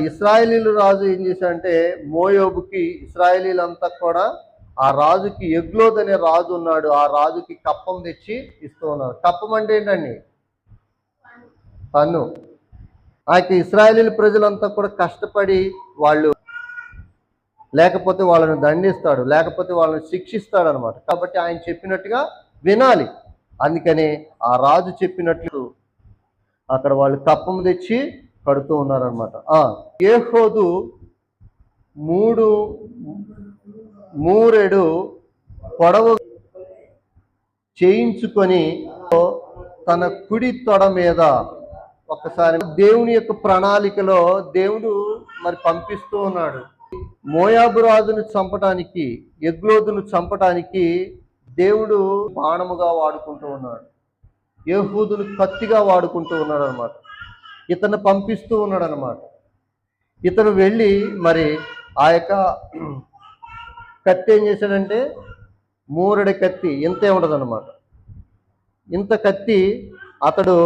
ఇశ్రాయేలీయులు రాజు ఏం చేశాడంటే మోయాబుకి ఇశ్రాయేలీలంతా కూడా ఆ రాజుకి ఎగ్లోద్ అనే రాజు ఉన్నాడు, ఆ రాజుకి కప్పం తెచ్చి ఇస్తూ ఉన్నారు. కప్పం అంటే ఏంటండి? పన్ను. ఆ యొక్క ఇశ్రాయేలీల ప్రజలంతా కూడా కష్టపడి వాళ్ళు లేకపోతే వాళ్ళని దండిస్తాడు, లేకపోతే వాళ్ళని శిక్షిస్తాడు అనమాట. కాబట్టి ఆయన చెప్పినట్టుగా వినాలి. అందుకని ఆ రాజు చెప్పినట్లు అక్కడ వాళ్ళు కప్పం తెచ్చి కడుతూ ఉన్నారనమాట. యేహూదు మూరెడు పొడవు చేయించుకొని తన కుడి తొడ మీద ఒక్కసారి దేవుని యొక్క ప్రణాళికలో దేవుడు మరి పంపిస్తూ ఉన్నాడు. మోయాబు రాజును చంపటానికి, ఎగ్లోదును చంపటానికి దేవుడు బాణముగా వాడుకుంటూ ఉన్నాడు, యేహూదును కత్తిగా వాడుకుంటూ ఉన్నాడు అనమాట. ఇతను పంపిస్తూ ఉన్నాడు అనమాట. ఇతను వెళ్ళి మరి ఆ యొక్క కత్తి ఏం చేశాడంటే మూరెడు కత్తి ఇంతే ఉండదన్నమాట. ఇంత కత్తి అతడు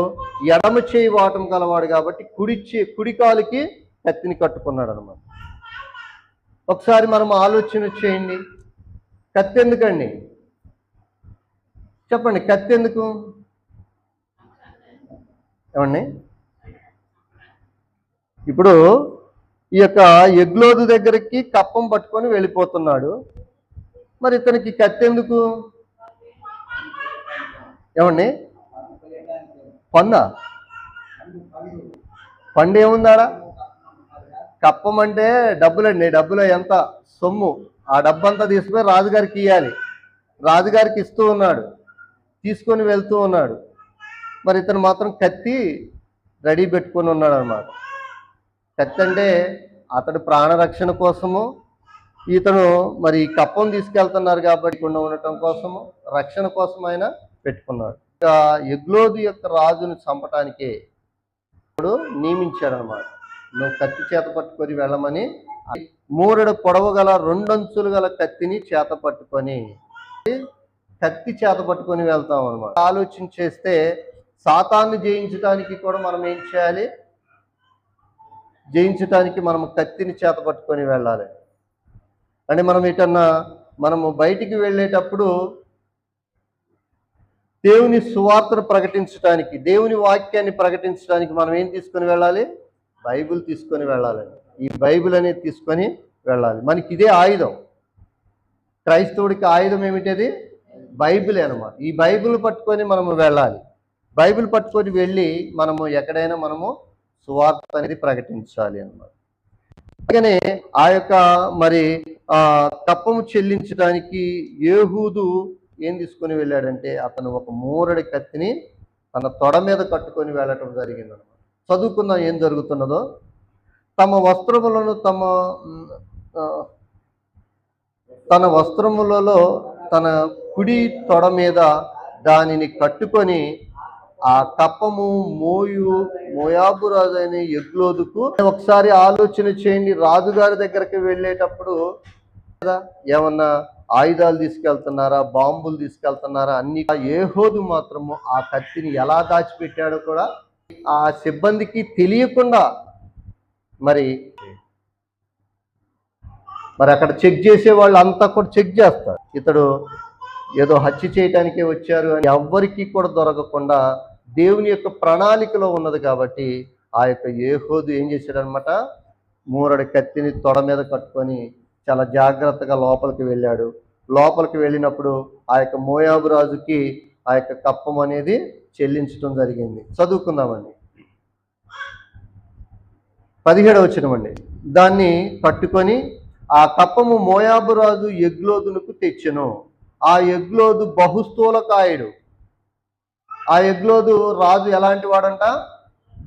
ఎడమ చేయి వాటం గలవాడు కాబట్టి కుడి కాలుకి కత్తిని కట్టుకున్నాడు అనమాట. ఒకసారి మనం ఆలోచన చేయండి, కత్తి ఎందుకండి? చెప్పండి, కత్తి ఎందుకు? ఏమండి, ఇప్పుడు ఈ యొక్క ఎగ్లోదు దగ్గరికి కప్పం పట్టుకొని వెళ్ళిపోతున్నాడు, మరి ఇతనికి కత్తి ఎందుకు? ఏమండి, పండు ఏముందాడా? కప్పం అంటే డబ్బులండి, డబ్బులో ఎంత సొమ్ము, ఆ డబ్బంతా తీసుకుని రాజుగారికి ఇవ్వాలి. రాజుగారికి ఇస్తూ ఉన్నాడు, తీసుకొని వెళ్తూ ఉన్నాడు. మరి ఇతను మాత్రం కత్తి రెడీ పెట్టుకొని ఉన్నాడు అనమాట. కత్తి అంటే అతడు ప్రాణరక్షణ కోసము, ఇతను మరి కప్పం తీసుకెళ్తున్నారు కాబట్టి ఉండటం కోసము, రక్షణ కోసం ఆయన పెట్టుకున్నాడు. ఇంకా ఎగ్లోదు యొక్క రాజును చంపటానికే ఇప్పుడు నియమించాడు అనమాట. నువ్వు కత్తి చేత పట్టుకొని వెళ్ళమని మూరెడు పొడవు గల రెండంచులు గల కత్తిని చేత పట్టుకొని, కత్తి చేత పట్టుకొని వెళ్తాం అనమాట. ఆలోచన చేస్తే సాతాన్ని జయించడానికి కూడా మనం ఏం చేయాలి? జయించడానికి మనం కత్తిని చేత పట్టుకొని వెళ్ళాలి. అంటే మనము బయటికి వెళ్ళేటప్పుడు దేవుని సువార్తను ప్రకటించడానికి, దేవుని వాక్యాన్ని ప్రకటించడానికి మనం ఏం తీసుకొని వెళ్ళాలి? బైబిల్ తీసుకొని వెళ్ళాలి. ఈ బైబిల్ అనేది తీసుకొని వెళ్ళాలి. మనకి ఇదే ఆయుధం. క్రైస్తవుడికి ఆయుధం ఏమిటది? బైబిలే అనమాట. ఈ బైబిల్ పట్టుకొని మనము వెళ్ళాలి. బైబిల్ పట్టుకొని వెళ్ళి మనము ఎక్కడైనా మనము సువార్త అనేది ప్రకటించాలి అన్నమాట. అలాగనే ఆ యొక్క కప్పము చెల్లించడానికి యేహూదు ఏం తీసుకొని వెళ్ళాడంటే, అతను ఒక మూరడి కత్తిని తన తొడ మీద కట్టుకొని వెళ్ళటం జరిగింది అనమాట. చదువుకుందాం ఏం జరుగుతున్నదో. తన వస్త్రములలో తన కుడి తొడ మీద దానిని కట్టుకొని ఆ కప్పము మోయాబు రాజు అయిన ఎగ్లోదుకు. ఒకసారి ఆలోచన చేయండి, రాజుగారి దగ్గరికి వెళ్ళేటప్పుడు ఏమన్నా ఆయుధాలు తీసుకెళ్తున్నారా, బాంబులు తీసుకెళ్తున్నారా, అన్ని. యేహోదు మాత్రము ఆ కత్తిని ఎలా దాచిపెట్టాడో కూడా ఆ సిబ్బందికి తెలియకుండా మరి అక్కడ చెక్ చేసే వాళ్ళు అంతా కూడా చెక్ చేస్తారు. ఇతడు ఏదో హత్య చేయటానికే వచ్చారు అని ఎవ్వరికీ కూడా దొరకకుండా దేవుని యొక్క ప్రణాళికలో ఉన్నది కాబట్టి ఆ యొక్క యేహోదు ఏం చేశాడనమాట, మూరడి కత్తిని తొడ మీద కట్టుకొని చాలా జాగ్రత్తగా లోపలికి వెళ్ళాడు. లోపలికి వెళ్ళినప్పుడు ఆ యొక్క మోయాబు రాజుకి ఆ యొక్క కప్పం అనేది చెల్లించడం జరిగింది. చదువుకుందామండి. 17వ వచనమండి. దాన్ని పట్టుకొని ఆ కప్పము మోయాబు రాజు ఎగ్లోదునకు తెచ్చెను. ఆ ఎగ్లోదు బహుస్థూలకాయుడు. ఆ ఎగ్లోదు రాజు ఎలాంటి వాడంట?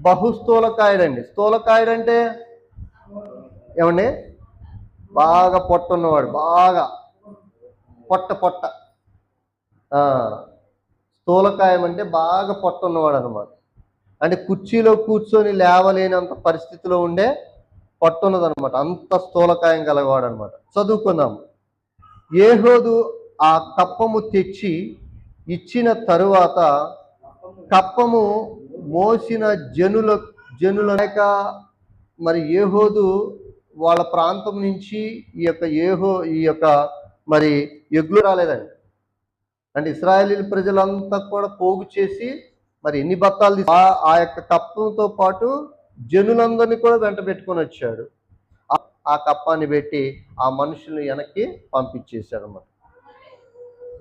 బహుస్థూలకాయుడండి. స్థూలకాయుడంటే ఏమండి? బాగా పొట్ట ఉన్నవాడు, బాగా పొట్ట. స్థూలకాయం అంటే బాగా పొట్ట ఉన్నవాడు అనమాట. అంటే కుర్చీలో కూర్చొని లేవలేనంత పరిస్థితిలో ఉండే పొట్ట ఉన్నదనమాట. అంత స్థూలకాయం గలవాడు అనమాట. చదువుకుందాం. యేహోదు ఆ కప్పము తెచ్చి ఇచ్చిన తరువాత కప్పము మోసిన జనుల మరి యేహోదు వాళ్ళ ప్రాంతం నుంచి ఈ యొక్క మరి ఎగ్లు రాలేదండి. అంటే ఇశ్రాయేలీయుల ప్రజలంతా కూడా పోగు చేసి మరి ఎన్ని బత్తాలు ఆ యొక్క కప్పంతో పాటు జనులందరినీ కూడా వెంట పెట్టుకొని వచ్చాడు. ఆ కప్పాన్ని పెట్టి ఆ మనుషుల్ని వెనక్కి పంపించేశాడు అన్నమాట.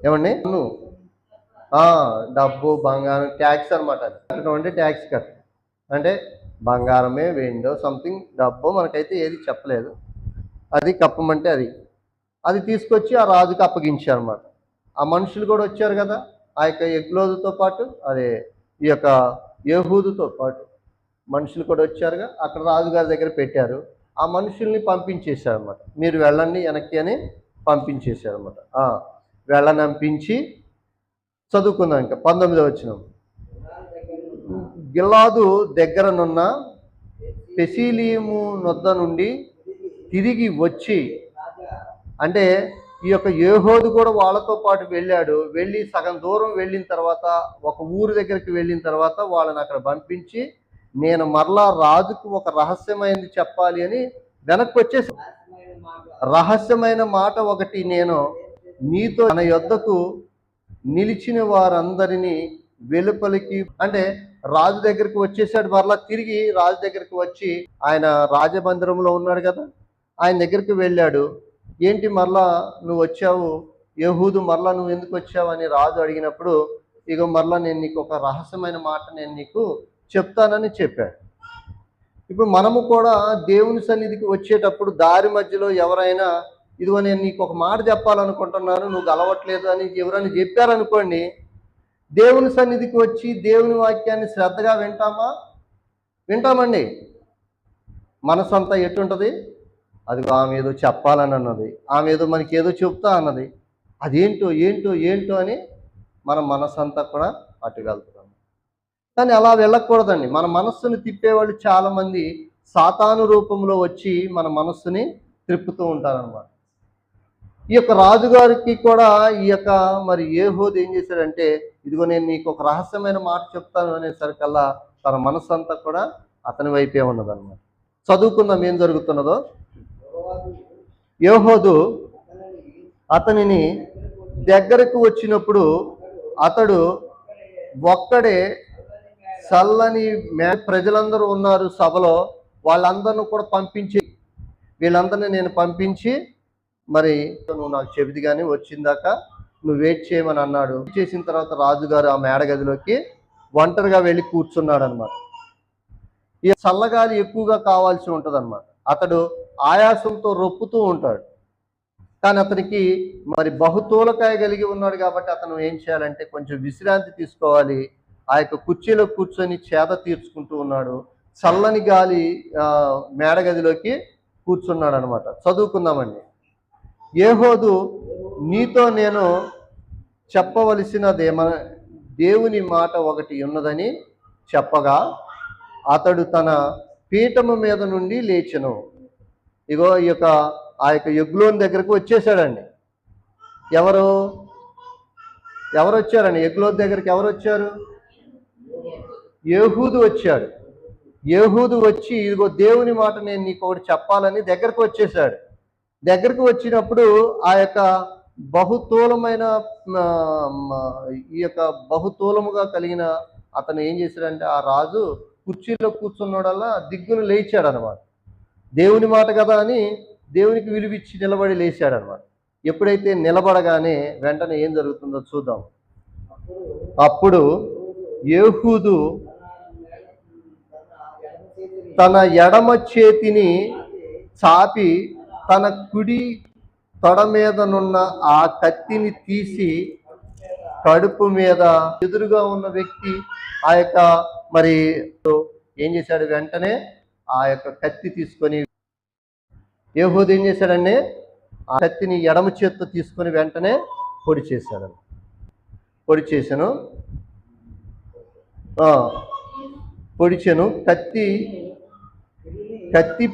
ఏమండి? డబ్బు బంగారం ట్యాక్స్ అనమాట. అంటే ట్యాక్స్ కట్ అంటే బంగారమే వెండో సంథింగ్ డబ్బు మనకైతే ఏది చెప్పలేదు. అది కప్పమంటే అది తీసుకొచ్చి ఆ రాజుకి అప్పగించారన్నమాట. ఆ మనుషులు కూడా వచ్చారు కదా, ఆ యొక్క ఎగ్లోదుతో పాటు ఈ యొక్క యేహూదుతో పాటు మనుషులు కూడా వచ్చారుగా. అక్కడ రాజుగారి దగ్గర పెట్టారు. ఆ మనుషుల్ని పంపించేశారన్నమాట. మీరు వెళ్ళండి వెనక్కి అని పంపించేశారన్నమాట. వెళ్ళనంపించి చదువుకుందాం. ఇంకా 19వ వచనం. గిలాదు దగ్గరనున్న పెసీలీము నొద్ద నుండి తిరిగి వచ్చి, అంటే ఈ యొక్క యేహోదు కూడా వాళ్ళతో పాటు వెళ్ళాడు. వెళ్ళి సగం దూరం వెళ్ళిన తర్వాత ఒక ఊరు దగ్గరికి వెళ్ళిన తర్వాత వాళ్ళని అక్కడ పంపించి, నేను మరలా రాజుకు ఒక రహస్యమైనది చెప్పాలి అని వెనక్కి వచ్చేసి, రహస్యమైన మాట ఒకటి నేను నీతో తన యొద్దకు నిలిచిన వారందరినీ వెలుపలికి, అంటే రాజు దగ్గరికి వచ్చేసాడు. మరలా తిరిగి రాజు దగ్గరికి వచ్చి, ఆయన రాజమందిరంలో ఉన్నాడు కదా, ఆయన దగ్గరికి వెళ్ళాడు. ఏంటి మరలా నువ్వు వచ్చావు యేహూదు, మరలా నువ్వు ఎందుకు వచ్చావు అని రాజు అడిగినప్పుడు, ఇగో మరలా నేను నీకు ఒక రహస్యమైన మాట నేను నీకు చెప్తానని చెప్పాడు. ఇప్పుడు మనము కూడా దేవుని సన్నిధికి వచ్చేటప్పుడు దారి మధ్యలో ఎవరైనా ఇదిగో నేను నీకు ఒక మాట చెప్పాలనుకుంటున్నాను, నువ్వు గలవట్లేదు అని ఎవరైనా చెప్పారనుకోండి, దేవుని సన్నిధికి వచ్చి దేవుని వాక్యాన్ని శ్రద్ధగా వింటామండి. మనసు అంతా ఎటుంటుంది? అది ఆమె ఏదో చెప్పాలని అన్నది, ఆమె ఏదో మనకి ఏదో చెప్తా అన్నది, అదేంటో అని మన మనసు అంతా కూడా అటు వెళ్తున్నాం. కానీ అలా వెళ్ళకూడదండి. మన మనస్సుని తిప్పేవాళ్ళు చాలామంది సాతాను రూపంలో వచ్చి మన మనస్సుని త్రిప్పుతూ ఉంటారనమాట. ఈ యొక్క రాజుగారికి కూడా ఈ యొక్క మరి ఏహూదు ఏం చేశాడంటే, ఇదిగో నేను నీకు ఒక రహస్యమైన మాట చెప్తాను అనేసరికల్లా తన మనస్సంతా కూడా అతని వైపే ఉన్నదన్నమాట. చదువుకుందాం ఏం జరుగుతున్నదో. ఏహూదు అతనిని దగ్గరకు వచ్చినప్పుడు అతడు ఒక్కడే చల్లని ప్రజలందరూ ఉన్నారు సభలో, వాళ్ళందరిని కూడా పంపించి, వీళ్ళందరినీ నేను పంపించి మరి నువ్వు నాకు చెబిది కానీ వచ్చిందాక నువ్వు వెయిట్ చేయమని అన్నాడు. చేసిన తర్వాత రాజుగారు ఆ మేడగదిలోకి ఒంటరిగా వెళ్ళి కూర్చున్నాడు అనమాట. ఈ చల్లగాలి ఎక్కువగా కావాల్సి ఉంటుంది అనమాట. అతడు ఆయాసంతో రొప్పుతూ ఉంటాడు. కానీ అతనికి మరి బహుతూలకాయ కలిగి ఉన్నాడు కాబట్టి అతను ఏం చేయాలంటే కొంచెం విశ్రాంతి తీసుకోవాలి. ఆ యొక్క కుర్చీలో కూర్చొని చేద తీర్చుకుంటూ ఉన్నాడు. చల్లని గాలి మేడగదిలోకి కూర్చున్నాడు అనమాట. చదువుకుందామండి. ఏహూదు నీతో నేను చెప్పవలసినదేమ దేవుని మాట ఒకటి ఉన్నదని చెప్పగా అతడు తన పీఠము మీద నుండి లేచెను. ఇగో ఈ యొక్క ఆ యొక్క ఎగ్లోన్ దగ్గరకు వచ్చేసాడండి. ఎవరు వచ్చారండి ఎగ్లోన్ దగ్గరికి? ఎవరు వచ్చారు? ఏహూదు వచ్చాడు. ఏహూదు వచ్చి ఇదిగో దేవుని మాట నేను నీకు ఒకటి చెప్పాలని దగ్గరకు వచ్చేసాడు. దగ్గరకు వచ్చినప్పుడు ఆ యొక్క బహుతూలమైన ఈ యొక్క బహుతూలముగా కలిగిన అతను ఏం చేశాడంటే, ఆ రాజు కుర్చీలో కూర్చున్నాడల్లా దిగ్గును లేచాడు అనమాట. దేవుని మాట కదా అని దేవునికి విలువిచ్చి నిలబడి లేచాడు అనమాట. ఎప్పుడైతే నిలబడగానే వెంటనే ఏం జరుగుతుందో చూద్దాం. అప్పుడు ఏహూదు తన ఎడమ చేతిని చాపి తన కుడి తొడ మీదనున్న ఆ కత్తిని తీసి కడుపు మీద ఎదురుగా ఉన్న వ్యక్తి ఆ యొక్క మరి ఏం చేశాడు, వెంటనే ఆ యొక్క కత్తి తీసుకొని ఏహూదు ఏం చేశాడండి, ఆ కత్తిని ఎడమ చేత్తో తీసుకొని వెంటనే పొడి చేశాడు. పొడి చేశాను పొడిచెను. కత్తి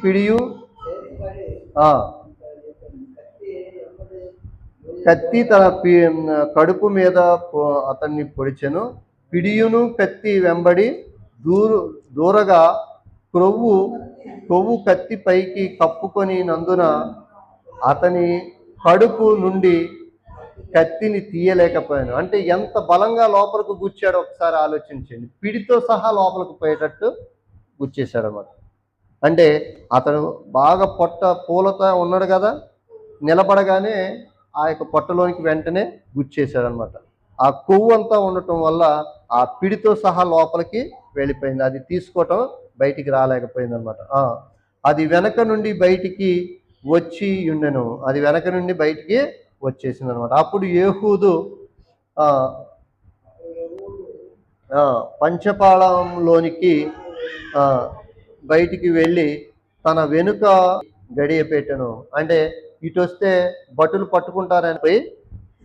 పిడియు కత్తి తన కడుపు మీద అతన్ని పొడిచెను. పిడియును కత్తి వెంబడి దూరగా కొవ్వు కత్తి పైకి కప్పుకొని నందున అతని కడుపు నుండి కత్తిని తీయలేకపోయాను. అంటే ఎంత బలంగా లోపలికి గుచ్చాడో ఒకసారి ఆలోచించండి. పిడితో సహా లోపలికి పోయేటట్టు గుచ్చేశాడు అన్నమాట. అంటే అతను బాగా పొట్ట పూలతో ఉన్నాడు కదా, నిలబడగానే ఆ యొక్క పొట్టలోనికి వెంటనే గుచ్చేశాడు అనమాట. ఆ కొవ్వు అంతా ఉండటం వల్ల ఆ పిడితో సహా లోపలికి వెళ్ళిపోయింది. అది తీసుకోవటం బయటికి రాలేకపోయింది అనమాట. అది వెనక నుండి బయటికి వచ్చి ఉండెను. అది వెనక నుండి బయటికి వచ్చేసింది అనమాట. అప్పుడు ఏహూదు పంచపాళంలోనికి బయటికి వెళ్ళి తన వెనుక గడియ పెట్టెను. అంటే ఇటు వస్తే భటులు పట్టుకుంటారని పోయి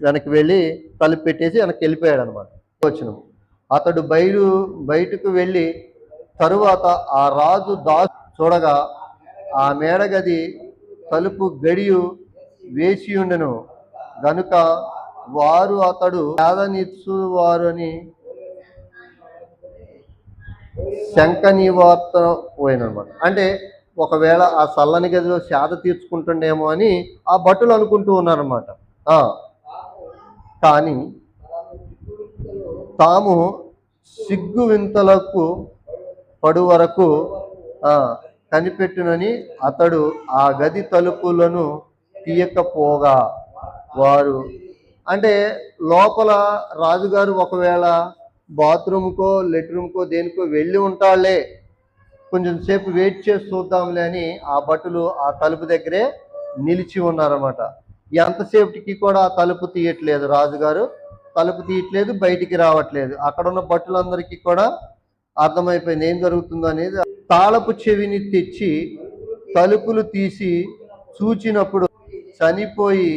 వెనక్కి వెళ్ళి తలుపు పెట్టేసి వెనక్కి వెళ్ళిపోయాడు అనమాట. వచ్చిన అతడు బయటకు వెళ్ళి తరువాత ఆ రాజు చూడగా ఆ మేడగది తలుపు గడియు వేసి ఉండెను గనుక వారు అతడు పేదనిచ్చు వారని శంక నివార్త పోయినమాట. అంటే ఒకవేళ ఆ చల్లని గదిలో సేద తీర్చుకుంటుండేమో అని ఆ భటులు అనుకుంటూ ఉన్నారన్నమాట. కానీ తాము సిగ్గు వింతలకు పడు వరకు కనిపెట్టునని అతడు ఆ గది తలుపులను తీయకపోగా వారు, అంటే లోపల రాజుగారు ఒకవేళ బాత్రూమ్కో లెట్రూమ్కో దేనికో వెళ్ళి ఉంటాళ్లే, కొంచెం సేపు వెయిట్ చేసి చూద్దాంలే అని ఆ భటులు ఆ తలుపు దగ్గరే నిలిచి ఉన్నారన్నమాట. ఎంతసేపటికి కూడా ఆ తలుపు తీయట్లేదు, రాజుగారు తలుపు తీయట్లేదు, బయటికి రావట్లేదు. అక్కడ ఉన్న భటులందరికీ కూడా అర్థమైపోయింది ఏం జరుగుతుందో అనేది. తాళపు చెవిని తెచ్చి తలుపులు తీసి చూచినప్పుడు చనిపోయి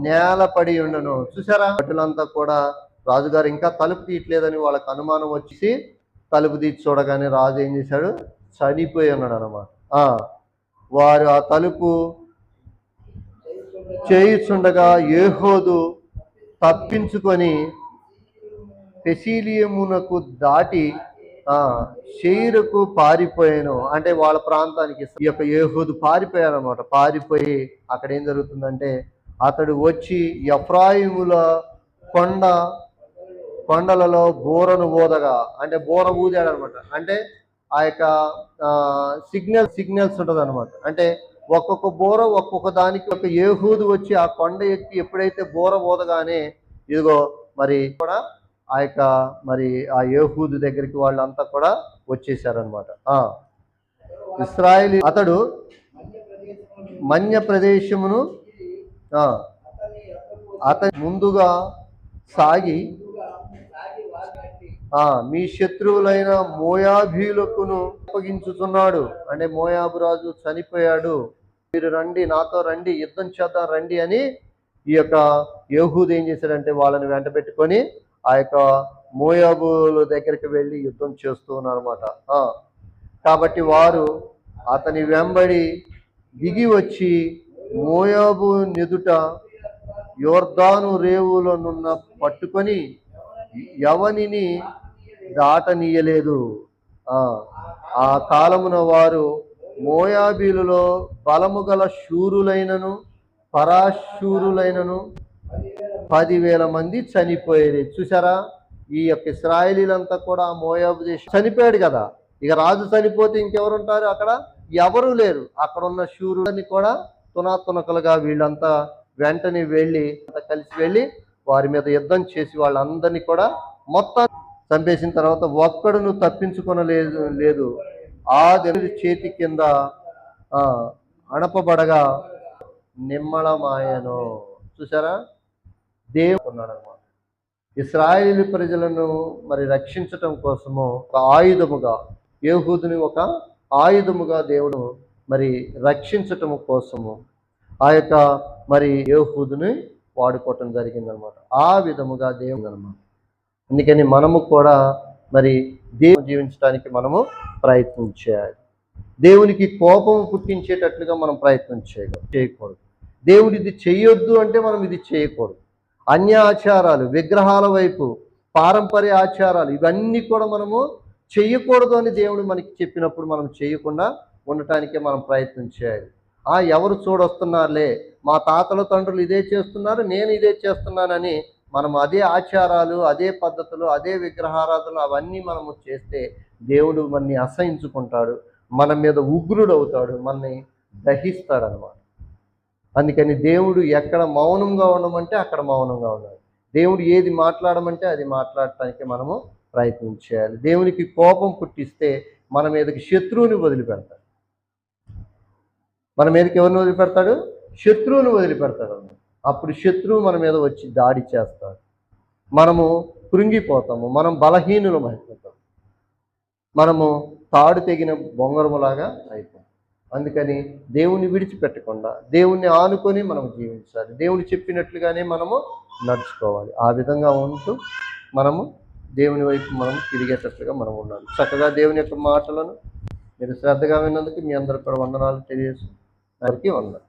నేల పడి ఉండను. చూసారా, భటులంతా కూడా రాజుగారు ఇంకా తలుపు తీయట్లేదని వాళ్ళకి అనుమానం వచ్చి తలుపు తీసి చూడగానే రాజు ఏం చేశాడు, చనిపోయి ఉన్నాడు అనమాట. వారు ఆ తలుపు చేయుచుండగా ఏహోదు తప్పించుకొని పెసీలియమునకు దాటి షేరుకు పారిపోయాను. అంటే వాళ్ళ ప్రాంతానికి ఈ యొక్క ఏహూదు పారిపోయాడు అనమాట. పారిపోయి అక్కడ ఏం జరుగుతుందంటే అతడు వచ్చి ఎఫ్రాయిముల కొండలలో బోరను ఊదగా, అంటే బోర ఊదాడు అనమాట. అంటే ఆ యొక్క సిగ్నల్స్ ఉంటుంది అనమాట. అంటే ఒక్కొక్క బోర ఒక్కొక్క దానికి ఒక ఏహూదు వచ్చి ఆ కొండ ఎక్కి ఎప్పుడైతే బోర ఊదగానే ఇదిగో మరి కూడా ఆ యొక్క మరి ఆ ఏహూదు దగ్గరికి వాళ్ళంతా కూడా వచ్చేసారనమాట. ఇశ్రాయేలు అతడు మన్య ప్రదేశమును అతని ముందుగా సాగి మీ శత్రువులైన మోయాబీలకును అప్పగించుతున్నాడు. అంటే మోయాబు రాజు చనిపోయాడు, మీరు రండి, నాతో రండి, యుద్ధం చేద్దాం రండి అని ఈ యొక్క యేహూదు ఏం చేశాడంటే వాళ్ళని వెంట పెట్టుకొని ఆ యొక్క మోయాబుల దగ్గరికి వెళ్ళి యుద్ధం చేస్తూ ఉన్నారన్నమాట. కాబట్టి వారు అతని వెంబడి దిగి వచ్చి మోయాబు నెదుట యోర్దాను రేవులనున్న పట్టుకొని ఎవనిని దాటనీయలేదు. ఆ కాలమున వారు మోయాబీలులో బలము గల శూరులైనను పరాశూరులైనను 10,000 మంది చనిపోయారు. చూసారా, ఈ యొక్క ఇశ్రాయేలీలంతా కూడా మోయాబు దేశం చనిపోయాడు కదా. ఇక రాజు చనిపోతే ఇంకెవరు ఉంటారు అక్కడ? ఎవరు లేరు. అక్కడ ఉన్న శూరులని కూడా తునాతునకలుగా వీళ్ళంతా వెంటనే వెళ్ళి కలిసి వెళ్ళి వారి మీద యుద్ధం చేసి వాళ్ళందరినీ కూడా మొత్తం చంపేసిన తర్వాత ఒక్కడును తప్పించుకొనలేదు. ఆ దేవుడి చేతి కింద అణపబడగా నిమ్మళమాయను. చూసారా, దేవుడు ఉన్నాడనమాట. ఇశ్రాయేలు ప్రజలను మరి రక్షించటం కోసము ఒక ఆయుధముగా, యేహూదుని ఒక ఆయుధముగా దేవుడు మరి రక్షించటం కోసము ఆ యొక్క మరి యేహూదుని వాడుకోవటం జరిగిందనమాట. ఆ విధముగా దేవుడు అనమాట. అందుకని మనము కూడా మరి దేవుని జీవించడానికి మనము ప్రయత్నం చేయాలి. దేవునికి కోపం పుట్టించేటట్లుగా మనం ప్రయత్నం చేయకూడదు. దేవుడు ఇది చేయొద్దు అంటే మనం ఇది చేయకూడదు. అన్య ఆచారాలు, విగ్రహాల వైపు, పారంపర్య ఆచారాలు, ఇవన్నీ కూడా మనము చెయ్యకూడదు అని దేవుడు మనకి చెప్పినప్పుడు మనం చేయకుండా ఉండటానికే మనం ప్రయత్నం చేయాలి. ఎవరు చూడొస్తున్నారులే, మా తాతల తండ్రులు ఇదే చేస్తున్నారు, నేను ఇదే చేస్తున్నానని మనం అదే ఆచారాలు, అదే పద్ధతులు, అదే విగ్రహారాధనలు అవన్నీ మనము చేస్తే దేవుడు మనని అసహించుకుంటాడు, మన మీద ఉగ్రుడు అవుతాడు, మనని దహిస్తాడు అనమాట. అందుకని దేవుడు ఎక్కడ మౌనంగా ఉండమంటే అక్కడ మౌనంగా ఉండాలి. దేవుడు ఏది మాట్లాడమంటే అది మాట్లాడటానికి మనము ప్రయత్నం చేయాలి. దేవునికి కోపం పుట్టిస్తే మన మీదకి శత్రువుని వదిలిపెడతాడు. మన మీదకి ఎవరిని వదిలిపెడతాడు? శత్రువుని వదిలిపెడతాడు. అప్పుడు శత్రువు మన మీద వచ్చి దాడి చేస్తాడు, మనము కృంగిపోతాము, మనం బలహీనులం అయిపోతాం, మనము తాడు తెగిన బొంగరములాగా అయిపోతాం. అందుకని దేవుణ్ణి విడిచిపెట్టకుండా దేవుణ్ణి ఆనుకొని మనం జీవించాలి. దేవుడు చెప్పినట్లుగానే మనము నడుచుకోవాలి. ఆ విధంగా ఉంటూ మనము దేవుని వైపు మనం తిరిగేటట్లుగా మనం ఉండాలి. చక్కగా దేవుని యొక్క మాటలను మీరు శ్రద్ధగా విన్నందుకు మీ అందరికీ కూడా వందనాలు తెలియజేసి వారికి వందనాలు.